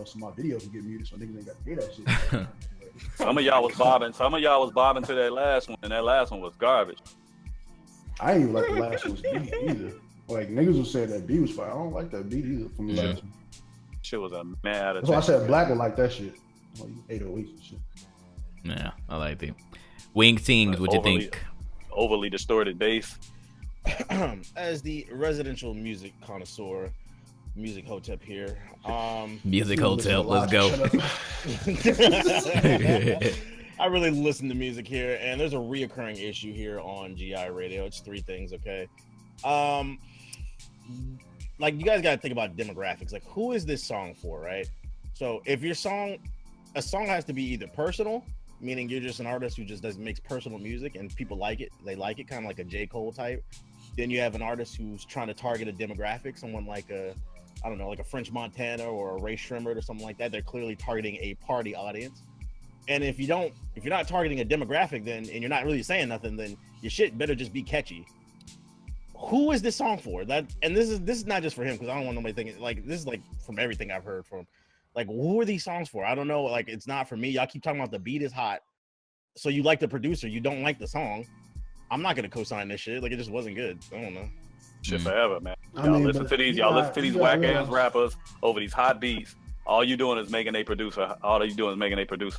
so my videos will get muted, so niggas ain't got to hear that shit. Some of y'all was bobbing. Some of y'all was bobbing to that last one, and that last one was garbage. I ain't even like the last one's beat either. Like niggas was saying that beat was fire. I don't like that beat either from the last one. Shit was a mad. That's why I said Black would like that shit. Like 808 and shit. Yeah, I like it. Wing Tings, what you think? Overly distorted bass. As the residential music connoisseur, Music Hotep here. Music Hotep, let's go. I really listen to music here, and there's a reoccurring issue here on GI Radio. It's three things, okay? Like you guys got to think about demographics. Like, who is this song for, right? So if a song has to be either personal, meaning you're just an artist who just makes personal music and people like it, they like it, kind of like a J. Cole type. Then you have an artist who's trying to target a demographic, someone like like a French Montana or a Ray Shrimmer or something like that. They're clearly targeting a party audience. And if you're not targeting a demographic, then and you're not really saying nothing, then your shit better just be catchy. Who is this song for? This is not just for him, because I don't want nobody thinking like this is like from everything I've heard from. Like, who are these songs for? I don't know. Like, it's not for me. Y'all keep talking about the beat is hot. So you like the producer, you don't like the song. I'm not gonna co-sign this shit. Like, it just wasn't good. I don't know. Shit forever, man. Y'all listen to these whack ass rappers over these hot beats. All you doing is making a producer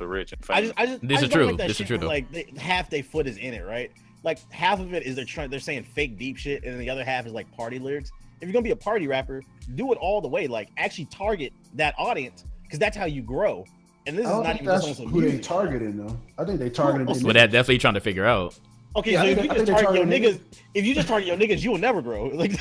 rich and famous. This is true. This is true. Like half their foot is in it, right? Like half of it is they're saying fake deep shit, and then the other half is like party lyrics. If you're gonna be a party rapper, do it all the way. Like actually target that audience, because that's how you grow. And this is not even that's just on who they targeting though. I think they targeted. Well, that's what you're trying to figure out. Okay, so if you just target your niggas, you will never grow. Like,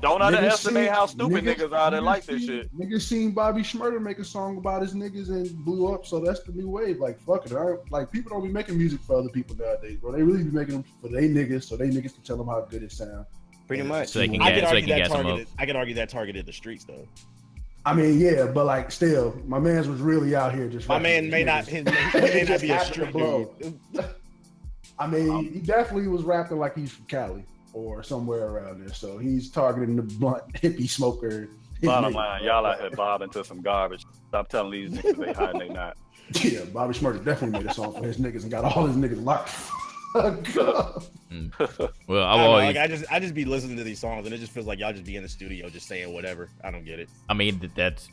don't underestimate how stupid niggas are that like this shit. Niggas seen Bobby Shmurda make a song about his niggas and blew up, so that's the new wave. Like, fuck it. Like, people don't be making music for other people nowadays, bro. They really be making them for they niggas, so they niggas can tell them how good it sounds. Pretty much. So I could argue that targeted the streets though. I mean, yeah, but like, still, my man's was really out here just. My man may not be a street dude. I mean, he definitely was rapping like he's from Cali or somewhere around there. So he's targeting the blunt hippie smoker. Bottom line, y'all out here bobbing to some garbage. Stop telling these niggas they hide and they not. Yeah, Bobby Shmurda definitely made a song for his niggas and got all his niggas locked. Well, I just be listening to these songs and it just feels like y'all just be in the studio just saying whatever. I don't get it. I mean, that's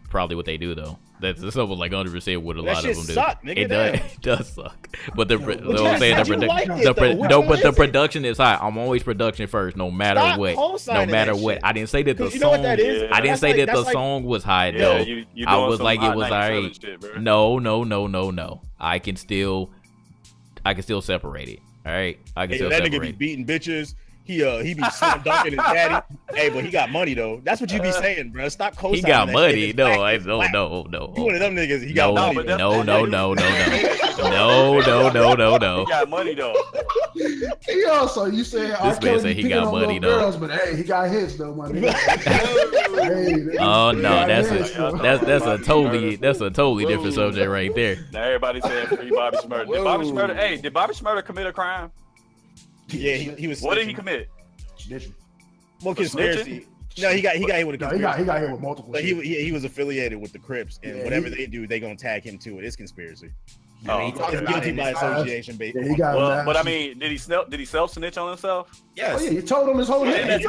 probably what they do though. That's something like 100% what a lot of them do. Suck, nigga, it does suck. But the production is high. I'm always production first, no matter what. No matter what. I didn't say that the song. I didn't say that the song was high though. I was like it was alright. No. I can still separate it. All right, I can still that separate. Nigga be beating bitches. He be slam dunking his daddy. Hey, but he got money though. That's what you be saying, bro. Stop co-signing. He got money. No. No. You one of them niggas. He got money. No. He got money though. He also, you say this man said he got money though. Girls, but hey, he got hits though, my nigga. Oh no, that's a totally different subject right there. Now everybody saying free Bobby Shmurda. Did Bobby Shmurda commit a crime? Yeah, he was. What did he commit? Snitching. Well, conspiracy. No, he got hit with a conspiracy. He got hit with multiple. But he was affiliated with the Crips, and whatever they do, they gonna tag him to it. It's conspiracy. Oh, He's okay. guilty by association, Yeah, he got well, but I nasty. mean, did he self snitch on himself? Yes. Oh yeah, he told him his whole And name.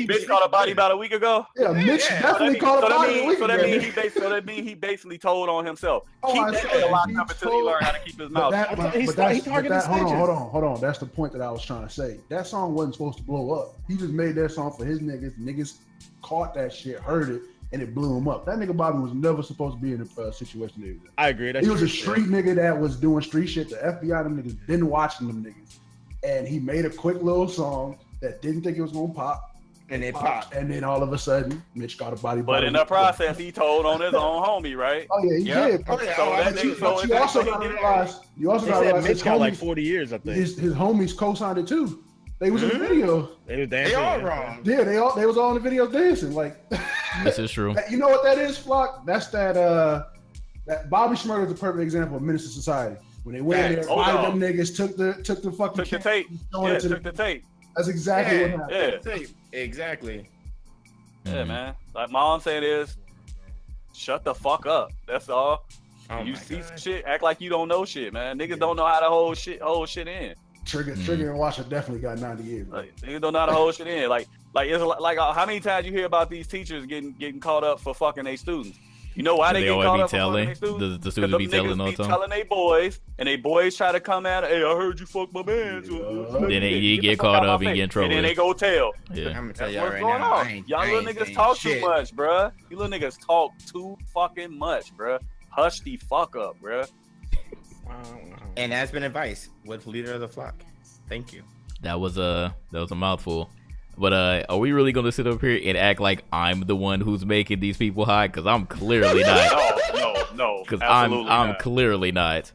Bitch caught a body about a week ago. Yeah, Mitch definitely caught a body a week So ago. that means he basically told on himself. Oh, Keep I that said shit locked he up until he told- learn how to keep his But mouth. that, shut. but He that's, targeted but that, hold snitches. on. That's the point that I was trying to say. That song wasn't supposed to blow up. He just made that song for his niggas. Niggas caught that shit, heard it, and it blew him up. That nigga Bobby was never supposed to be in a situation that he was in. I agree. He was a street nigga that was doing street shit. The FBI, them niggas been watching them niggas. And he made a quick little song that didn't think it was gonna pop. And it popped. And then all of a sudden, Mitch got a body. But in the process, he told on his own homie, right? Oh yeah, he did. So that nigga- so But you also that gotta nigga- realize, They gotta said realize Mitch got like 40 years, I think. his homies co-signed it too. They was in the video. They was They dancing. all wrong. Yeah, they was all in the video dancing. Like, This is true. you know what that is, Flock? That's that Bobby Shmurda is a perfect example of Minister Society. When they went in there, Hold five on. of them niggas took the fucking Took the tape. showing Yeah, it to took the tape. That's exactly what happened. Yeah. Exactly. Yeah, man. Like my mom saying is, shut the fuck up. That's all. Oh You my see God. some shit, act like you don't know shit, man. Niggas don't know how to hold shit in. Trigger and Washer definitely got 90 years. Bro. Like niggas don't know how to hold shit in. Like it's like how many times you hear about these teachers getting caught up for fucking their students? You know why they get always caught be up for fucking telling their students? the students be telling all the time. telling their boys, and they boys try to come at it. Hey, I heard you fuck my man. Yeah. Then he the get fuck caught out up my and get in face. trouble. And then they go tell. Yeah. I'm gonna tell That's y'all what's right going now. on. Y'all little niggas talk too much, bruh. You little niggas talk too fucking much, bruh. Hush the fuck up, bruh. And that's been advice with leader of the flock. Thank you. That was a mouthful. But are we really gonna sit up here and act like I'm the one who's making these people high? Because I'm clearly not. No. Because absolutely I'm not. clearly not.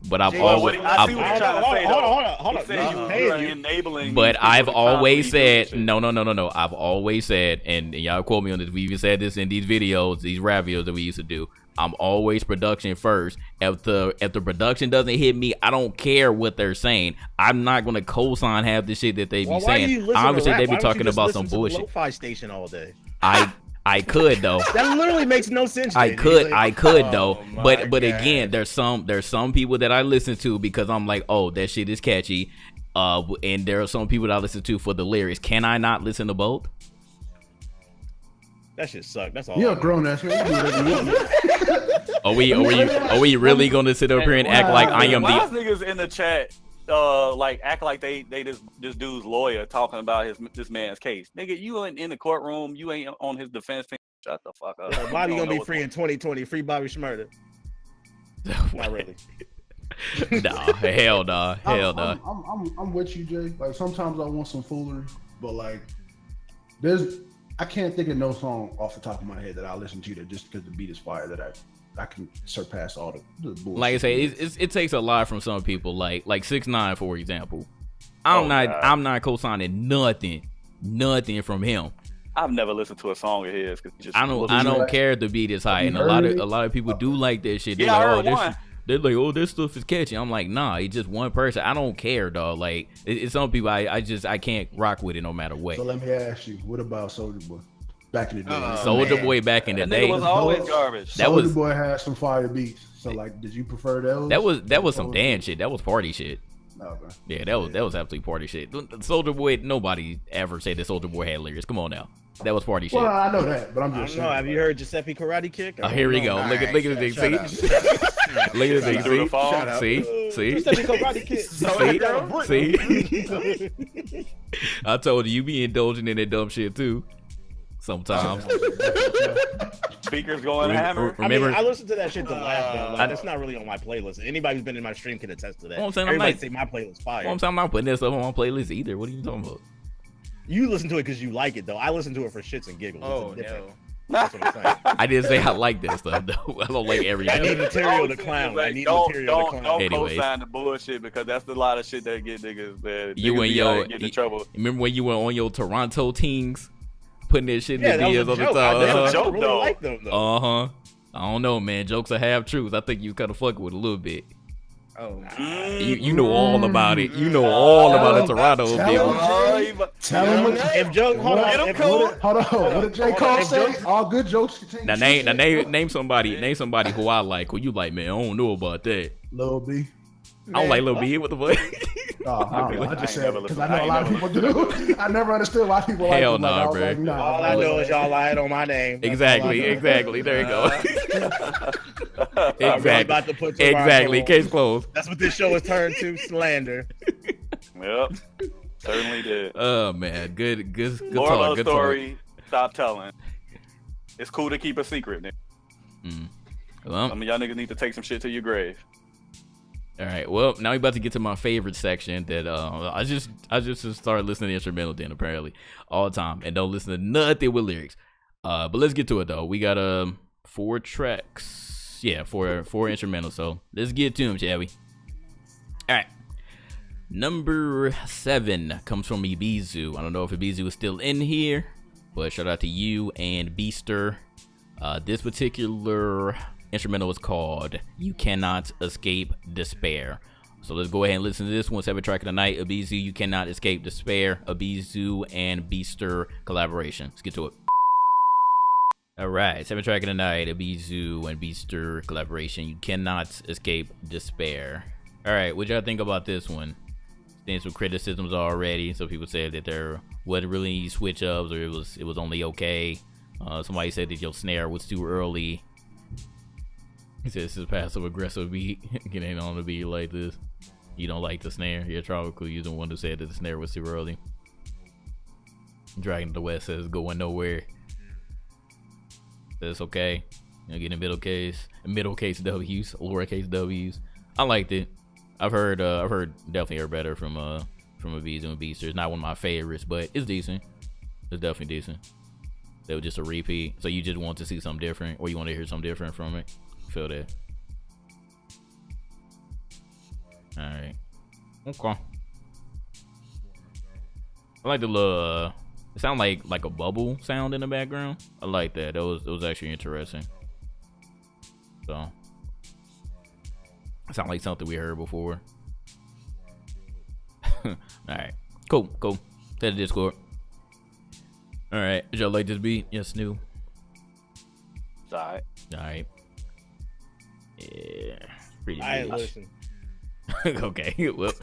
But I've Well, always. I see what you're trying to say, though. Hold He on. said you are enabling. But these people I've to always constantly do said shit. no. I've always said, and y'all quote me on this. We even said this in these videos, these rap videos that we used to do. I'm always production first. If the production doesn't hit me, I don't care what they're saying. I'm not gonna co-sign half the shit that they be Well, why do saying. you listen Obviously, to they rap? be Why don't you talking just about listen some to the bullshit. Lo-fi station all day. I could though. That literally makes no sense. I Jay. could Like, though. my But God. again, there's some people that I listen to because I'm like, oh, that shit is catchy. And there are some people that I listen to for the lyrics. Can I not listen to both? that shit suck. That's all. You're a grown ass man. You do whatever you want. Are we really gonna sit up here and act like I am Why is the? niggas in the chat like act like they this dude's lawyer talking about this man's case? Nigga, you ain't in the courtroom. You ain't on his defense team. Shut the fuck up. Bobby You don't gonna know be what's free in 2020. Free Bobby Shmurda. Not really. Nah, hell nah. I'm with you, Jay. Like sometimes I want some foolery, but like I can't think of no song off the top of my head that I listen to that just because the beat is fire that I can surpass all the bullshit. Like I say, it takes a lot from some people. Like 6ix9ine, for example. I'm not co-signing nothing from him. I've never listened to a song of his. I don't care if the beat is high, and a lot of people do like that shit. They're Yeah, I like, heard one. They're like, oh, this stuff is catchy. I'm like, nah, it's just one person. I don't care, dog. Like, it's some people I can't rock with it no matter what. So let me ask you, what about Soulja Boy? Back in the day, Soulja Boy back in the That day, nigga was always garbage. That was- Soulja Boy had some fire beats. So like, did you prefer those? that was some dance shit. That was party shit. Okay. Yeah, that was absolutely party shit. Soulja Boy, nobody ever said that Soulja Boy had lyrics. Come on now, that was party shit. Well, I know that, but I'm I just don't know. saying. Have you heard Giuseppe Karate Kick? Oh, here we go. Look at the thing. See, look at the thing. See, Giuseppe Karate Kick. see. I told you be indulging in that dumb shit too. Sometimes. Speakers going hammer. Remember, I listen to that shit to laugh though. Like, that's not really on my playlist. Anybody who's been in my stream can attest to that. Well, I'm saying Everybody say my playlist fire. I'm not putting that stuff on my playlist either. What are you talking about? You listen to it because you like it though. I listen to it for shits and giggles. Oh It's different. no. That's what I'm saying. I didn't say I like that stuff though. I don't like every. I need material to clown. I need material to clown. Don't Anyways. co-sign the bullshit because that's a lot of shit that get niggas that You niggas and be out your here getting in trouble. remember when you were on your Toronto teams, putting that shit in Yeah, the that videos was all a the joke. I time. joke, really though. like them though. I don't know, man. Jokes are half truths. I think you kind of fucking with a little bit. Oh, You know all about it. You know all about the Toronto people. Tell him if Joe, hold on, hold on. What did J. Cole say? All good jokes continue. Now name somebody who I like. Who you like, man? I don't know about that. Lil B. I don't like Lil B. What the fuck? I just said because I know a lot of people do. I never understood why people like. Hell no, bro. All I know is y'all lied on my name. Exactly. There you go. Exactly. About to put Exactly. Case closed. That's what this show has turned to, slander. Yep. Certainly did. Oh man, good Moral talk. of Good the story. Stop telling. It's cool to keep a secret, nigga. Well, Some of y'all niggas need to take some shit to your grave. all right. Well, now we about to get to my favorite section that I just started listening to instrumental then apparently all the time and don't listen to nothing with lyrics. But let's get to it though. We got 4 tracks. Yeah, four instrumentals. So let's get to them, shall we? All right. Number 7 comes from Ibizu. I don't know if Ibizu is still in here, but shout out to you and Beaster. This particular instrumental is called "You Cannot Escape Despair." So let's go ahead and listen to this one. 7th track of the night. Ibizu, "You Cannot Escape Despair." Ibizu and Beaster collaboration. Let's get to it. All right, 7th track of the night. Ibizu and Beaster collaboration. "You Cannot Escape Despair." All right, what y'all think about this one? Seen some criticisms already. Some people said that there wasn't really any switch ups, or it was only okay. Somebody said that your snare was too early. He said this is passive aggressive beat. Getting on the beat like this. You don't like the snare. Yeah, Tropical, you the one who said that the snare was too early. Dragon of the West says going nowhere. That's okay. You know, getting middle case W's, lowercase W's. I liked it. I've definitely heard better from Ibizu and Beaster. It's not one of my favorites, but it's decent. It's definitely decent. They were just a repeat. So you just want to see something different, or you want to hear something different from it. Feel that. All right. Okay. I like the little. It sounds like a bubble sound in the background. I like that. It was actually interesting. So. It sounds like something we heard before. All right. Cool. To the Discord. All right. Did y'all like this beat? Yes, new. It's all right. Yeah. Pretty I good. listen. Okay. Well,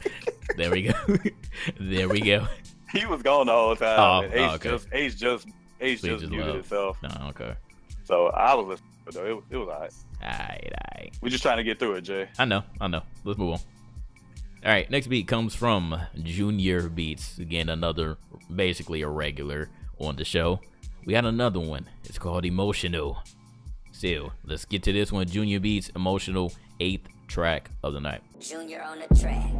there we go. He was gone the whole time. Okay. Ace just muted himself. No, okay. So I was listening, though. It was alright. Alright. We're just trying to get through it, Jay. I know. Let's move on. All right, next beat comes from Junior Beats. Again, another basically a regular on the show. We got another one. It's called Emotional. So let's get to this one. Junior Beats, Emotional, 8th track of the night. Junior on the track.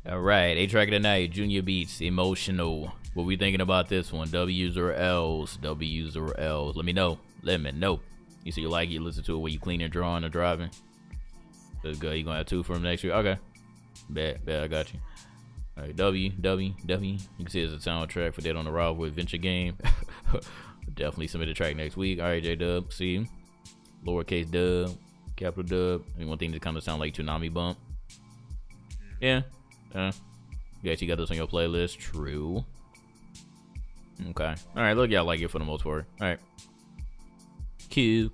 Alright, 8th track of the night, Junior Beats, Emotional. What we thinking about this one? W's or L's? W's or L's? Let me know. You say you like it, you listen to it when you cleaning, drawing, or driving. That's good. You gonna have 2 for them next week? Okay. Bet, I got you. Alright, W. You can see it's a soundtrack for Dead on the Rob with Adventure Game. Definitely submit a track next week. Alright, J-Dub, see. Lowercase dub, capital dub. And one thing that kind of sound like Toonami Bump. Yeah. You actually got this on your playlist. True. Okay. Alright, look, y'all like it for the most part. Alright. Q.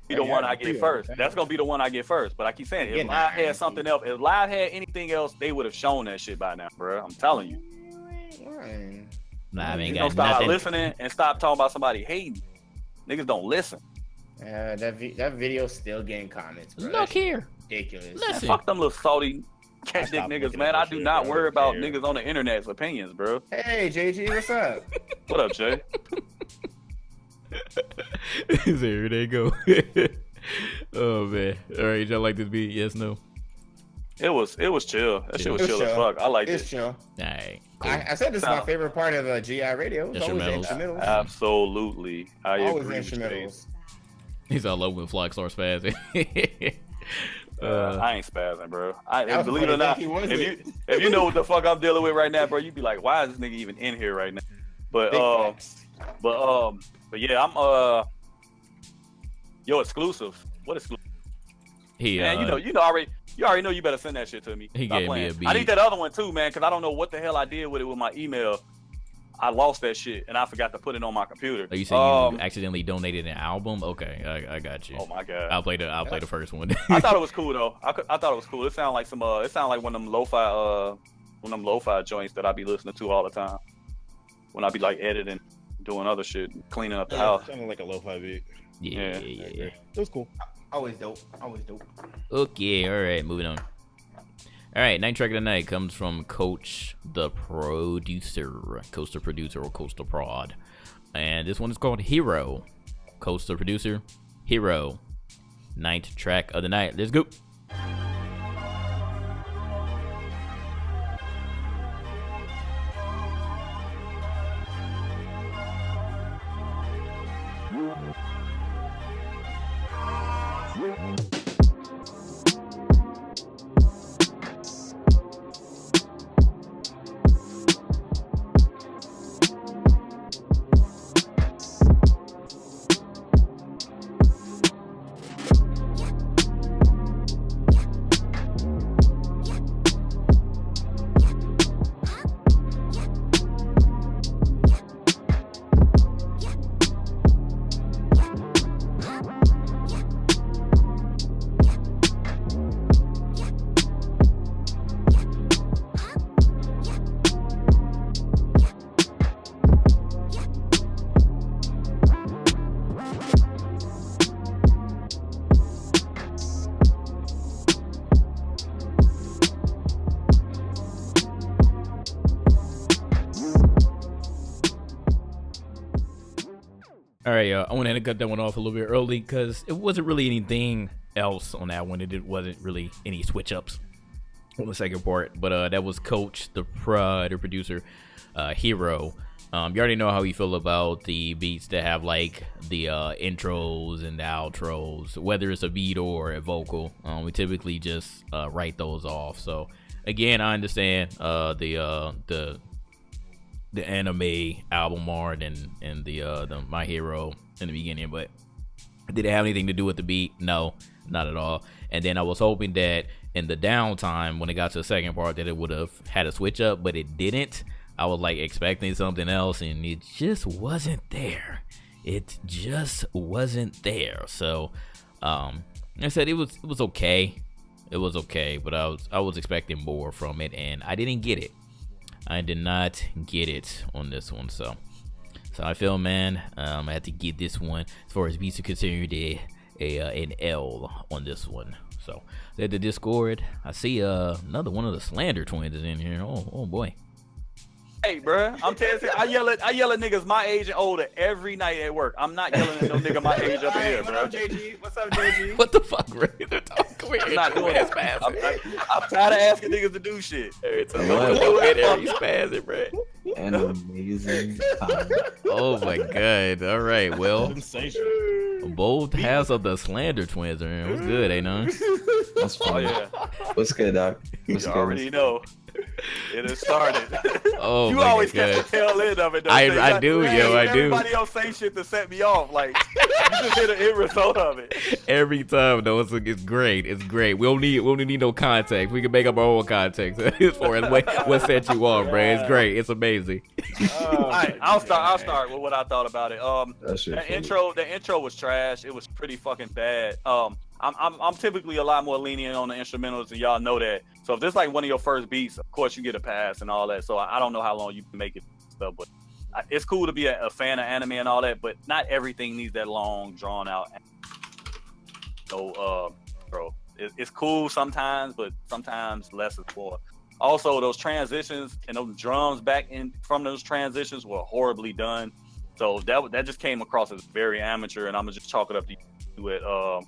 be the one I get first. That's gonna be the one I get first. But I keep saying, if Live had something else, if Live had anything else, they would have shown that shit by now, bro. I'm telling you. Nah, I mean, Don't stop listening and stop talking about somebody hating. Niggas don't listen. That video's still getting comments, bro. Look here. Ridiculous. Listen. Fuck them little salty cat dick niggas, man. I do not worry about niggas on the internet's opinions, bro. Hey, JG, what's up? What up, Jay? Here they go. Oh man. All right, y'all like this beat? Yes, no. It was chill. That shit was chill as fuck. I liked it. It's chill. All right. Cool. I said this is my favorite part of GI Radio. It's always instrumentals. Absolutely. I always agree. Instrumentals. He's all over when Flock starts spazzing. I ain't spazzing, bro. Believe it or not, if you know what the fuck I'm dealing with right now, bro, you'd be like, why is this nigga even in here right now? But yeah, I'm yo, exclusive. What exclusive? Man, you already know you better send that shit to me. He gave me a beat. I need that other one too, man, because I don't know what the hell I did with it with my email. I lost that shit and I forgot to put it on my computer. Oh, you saying you accidentally donated an album? Okay, I got you. Oh my god. I'll play the first one. I thought it was cool though. I thought it was cool. It sounded like one of them lo-fi joints that I be listening to all the time. When I be like editing, doing other shit, cleaning up the house. Sounded like a lo-fi beat. Yeah. It was cool. Always dope. Okay, all right, moving on. All right, ninth track of the night comes from Coach the Producer, Coach the Producer or Coach the Prod, and this one is called Hero. Coach the Producer, Hero. Ninth track of the night. Let's go. All right, I went ahead and cut that one off a little bit early because it wasn't really anything else on that one. It wasn't really any switch ups on the second part, but that was Coach the producer, Hero. You already know how we feel about the beats that have like the intros and the outros, whether it's a beat or a vocal. We typically just write those off. So again, I understand the anime album art and the My Hero in the beginning, but did it have anything to do with the beat? No, not at all. And then I was hoping that in the downtime when it got to the second part that it would have had a switch up, but it didn't. I was like expecting something else and it just wasn't there. It just wasn't there. So I said it was okay. It was okay, but I was expecting more from it and I didn't get it. I did not get it on this one, so I feel, man, I had to get this one as far as beats are concerned an L on this one. So at the Discord, I see another one of the Slander twins is in here. Oh boy. Hey, bro, I'm telling you, I yell at niggas my age and older every night at work. I'm not yelling at no nigga my age up in here, bro. What's up, JG? What the fuck, bro? I'm not doing it. I'm tired of asking niggas to do shit. Every time he's spazzing, bro. An amazing time. Oh my god. All right, well, both halves of the Slander twins are in. What's good, ain't none? That's fun. Oh yeah. What's good, Doc? What's You good? already know. It has started. Oh, you my always God. catch the tail end of it. Though. I do, yo, I do. Everybody else say shit to set me off. Like you just hear the end result of it. Every time, though, it's great. It's great. We don't need no context. We can make up our own context as far as what set you off, bro. It's great. It's amazing. All right, I'll start with what I thought about it. The intro was trash. It was pretty fucking bad. I'm typically a lot more lenient on the instrumentals, and y'all know that. So if this is like one of your first beats, of course you get a pass and all that. So I don't know how long you can make it stuff, but it's cool to be a fan of anime and all that. But not everything needs that long, drawn out. So, bro, it's cool sometimes, but sometimes less is more. Also, those transitions and those drums back in from those transitions were horribly done. So that just came across as very amateur, and I'm gonna just chalk it up to you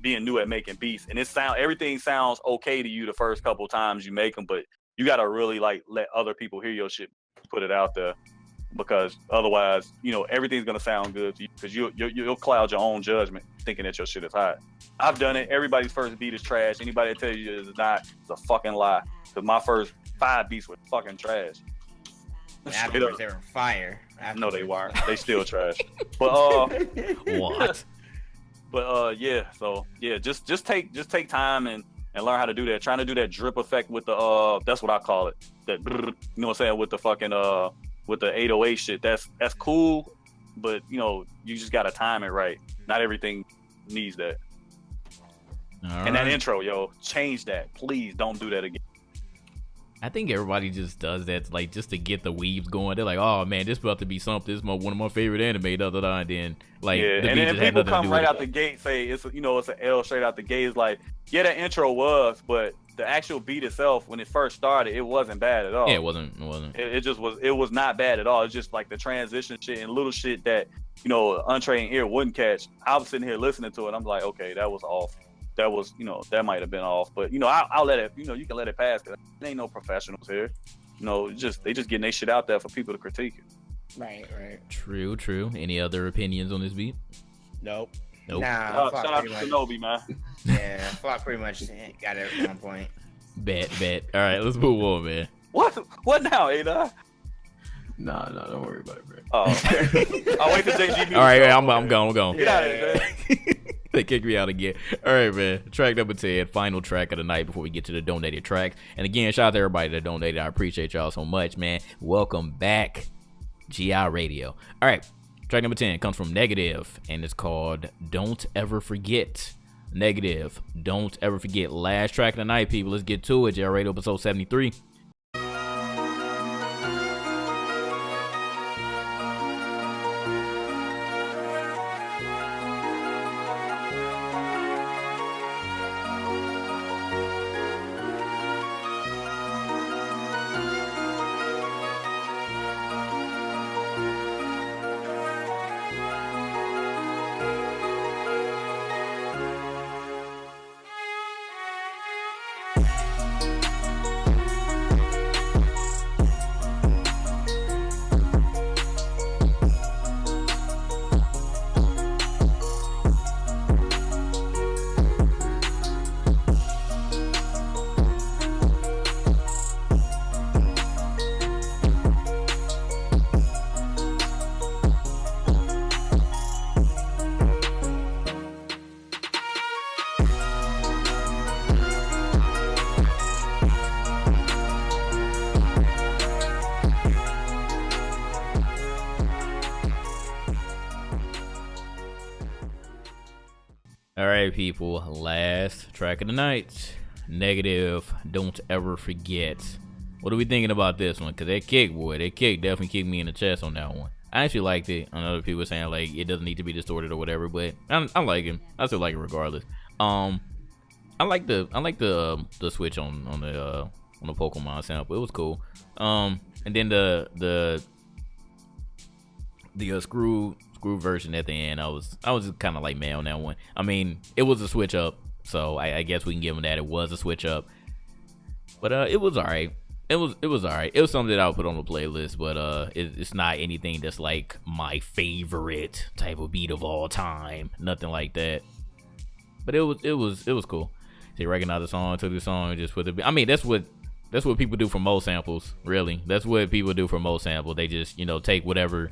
being new at making beats. And everything sounds okay to you the first couple times you make them, but you gotta really like let other people hear your shit, put it out there, because otherwise, everything's gonna sound good to you, because you'll cloud your own judgment thinking that your shit is hot. I've done it. Everybody's first beat is trash. Anybody that tells you it's not, it's a fucking lie. Because my first 5 beats were fucking trash. Afterwards, they were fire. No, they weren't. They still trash. But what? But yeah. So yeah, just take time and learn how to do that. Trying to do that drip effect with the that's what I call it. That, you know what I'm saying, with the fucking with the 808 shit. That's cool, but you just gotta time it right. Not everything needs that. And that intro, yo, change that. Please don't do that again. I think everybody just does that, like, just to get the weaves going. They're like, oh man, this about to be something. This is one of my favorite anime. And then like, yeah, and then people come right out the gate, say it's an L straight out the gate. It's like, yeah, that intro was, but the actual beat itself, when it first started, it wasn't bad at all. Yeah, it wasn't. It just was. It was not bad at all. It's just like the transition shit and little shit that untrained ear wouldn't catch. I was sitting here listening to it. I'm like, okay, that was off. That was, that might have been off, but I'll let it. You can let it pass. Cause there ain't no professionals here. They just getting their shit out there for people to critique it. Right. True. Any other opinions on this beat? Nope. Nah, shout out to Shinobi, man. Yeah, Flock pretty much got it on point. Bet. All right, let's move on, man. What now, Ada? Nah, don't worry about it, bro. Oh, I'll wait till JG. All right, I'm gone. Get out of here, man. They kicked me out again. All right, man. Track number 10, final track of the night before we get to the donated tracks. And again, shout out to everybody that donated. I appreciate y'all so much, man. Welcome back, GI Radio. All right, track number 10 comes from Negative, and it's called Don't Ever Forget. Negative, Don't Ever Forget. Last track of the night, people. Let's get to it. GI Radio episode 73. All right, people. Last track of the night. Negative, Don't Ever Forget. What are we thinking about this one? Because that kick definitely kicked me in the chest on that one. I actually liked it. I know people saying like it doesn't need to be distorted or whatever, but I like him. I still like it regardless. I like the switch on the Pokemon sample. It was cool. And then the screw version at the end, I was just kind of like mad on that one. I mean, it was a switch up, so I guess we can give them that. It was a switch up, but it was alright. It was alright. It was something that I would put on the playlist, but it's not anything that's like my favorite type of beat of all time. Nothing like that. But it was cool. They recognized the song, took the song, and just put the. I mean, that's what That's what people do for most samples, really. That's what people do for most samples. They just, take whatever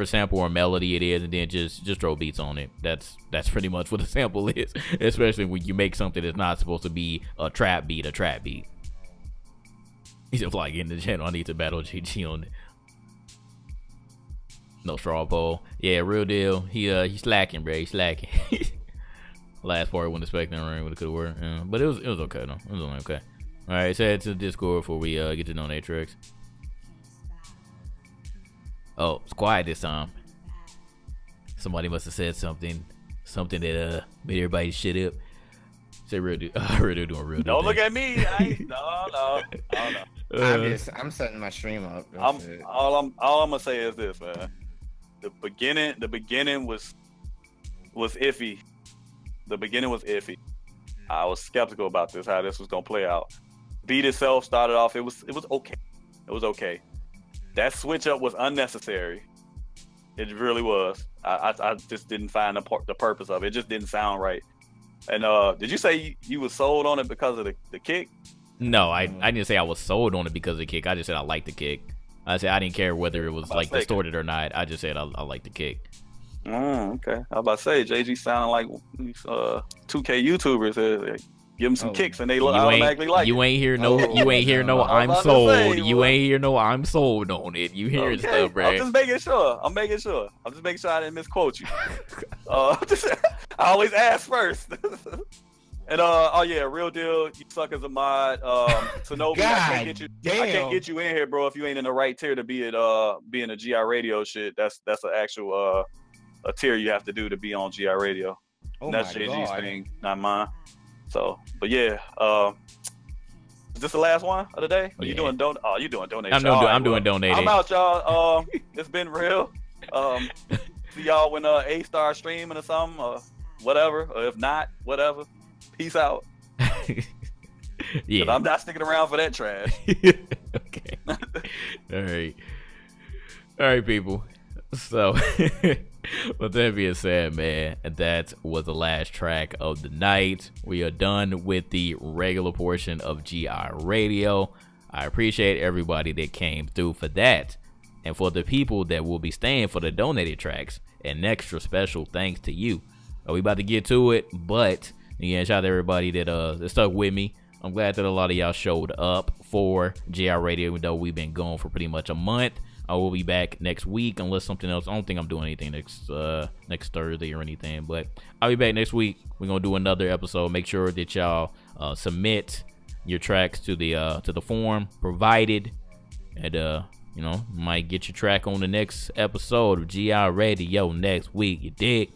sample or melody it is and then just throw beats on it. That's pretty much what a sample is, especially when you make something that's not supposed to be a trap beat. He's just like in the channel. I need to battle GG on it. No straw poll. Yeah, real deal. He's slacking, bro. He's slacking. Last part wasn't expecting rain, but it could work. Yeah, but it was okay though. It was only okay. All right, so head to the Discord before we get to donate tracks. Oh, it's quiet this time. Somebody must have said something that made everybody shit up. Say real dude. Real dude doing real dude. Don't look at me. No. I'm setting my stream up. All I'm gonna say is this, man. The beginning was iffy. The beginning was iffy. I was skeptical about this, how this was gonna play out. Beat itself started off. It was okay. It was okay. That switch up was unnecessary. It really was. I just didn't find the purpose of it. It just didn't sound right. And did you say you was sold on it because of the kick? No, I didn't say I was sold on it because of the kick. I just said I liked the kick. I said I didn't care whether it was like distorted or not. I just said I liked the kick. Okay. I was about to say JG sounding like 2K YouTubers. Give them some kicks and they automatically like you ain't hear no I'm sold. You ain't hear no I'm sold on it. You hear stuff, bro. I'm just making sure. I'm just making sure I didn't misquote you. I always ask first. And real deal. You suck as a mod. Sonobi, I can't get you in here, bro. If you ain't in the right tier to be in a GI radio shit. That's an actual a tier you have to do to be on GI radio. And that's JG's thing, not mine. So, but yeah, is this the last one of the day? You doing donation? I'm doing donating. I'm out, y'all. It's been real. See y'all when A start streaming or something, or whatever. Or if not, whatever. Peace out. Yeah, I'm not sticking around for that trash. Okay. All right, people. So, with that being said, man, that was the last track of the night. We are done with the regular portion of GI Radio. I appreciate everybody that came through for that. And for the people that will be staying for the donated tracks, an extra special thanks to you. We about to get to it, but again, shout out to everybody that stuck with me. I'm glad that a lot of y'all showed up for GI Radio, even though we've been gone for pretty much a month. I will be back next week unless something else. I don't think I'm doing anything next Thursday or anything, but I'll be back next week. We're gonna do another episode. Make sure that y'all submit your tracks to the form provided, and might get your track on the next episode of GI Radio next week. You dig?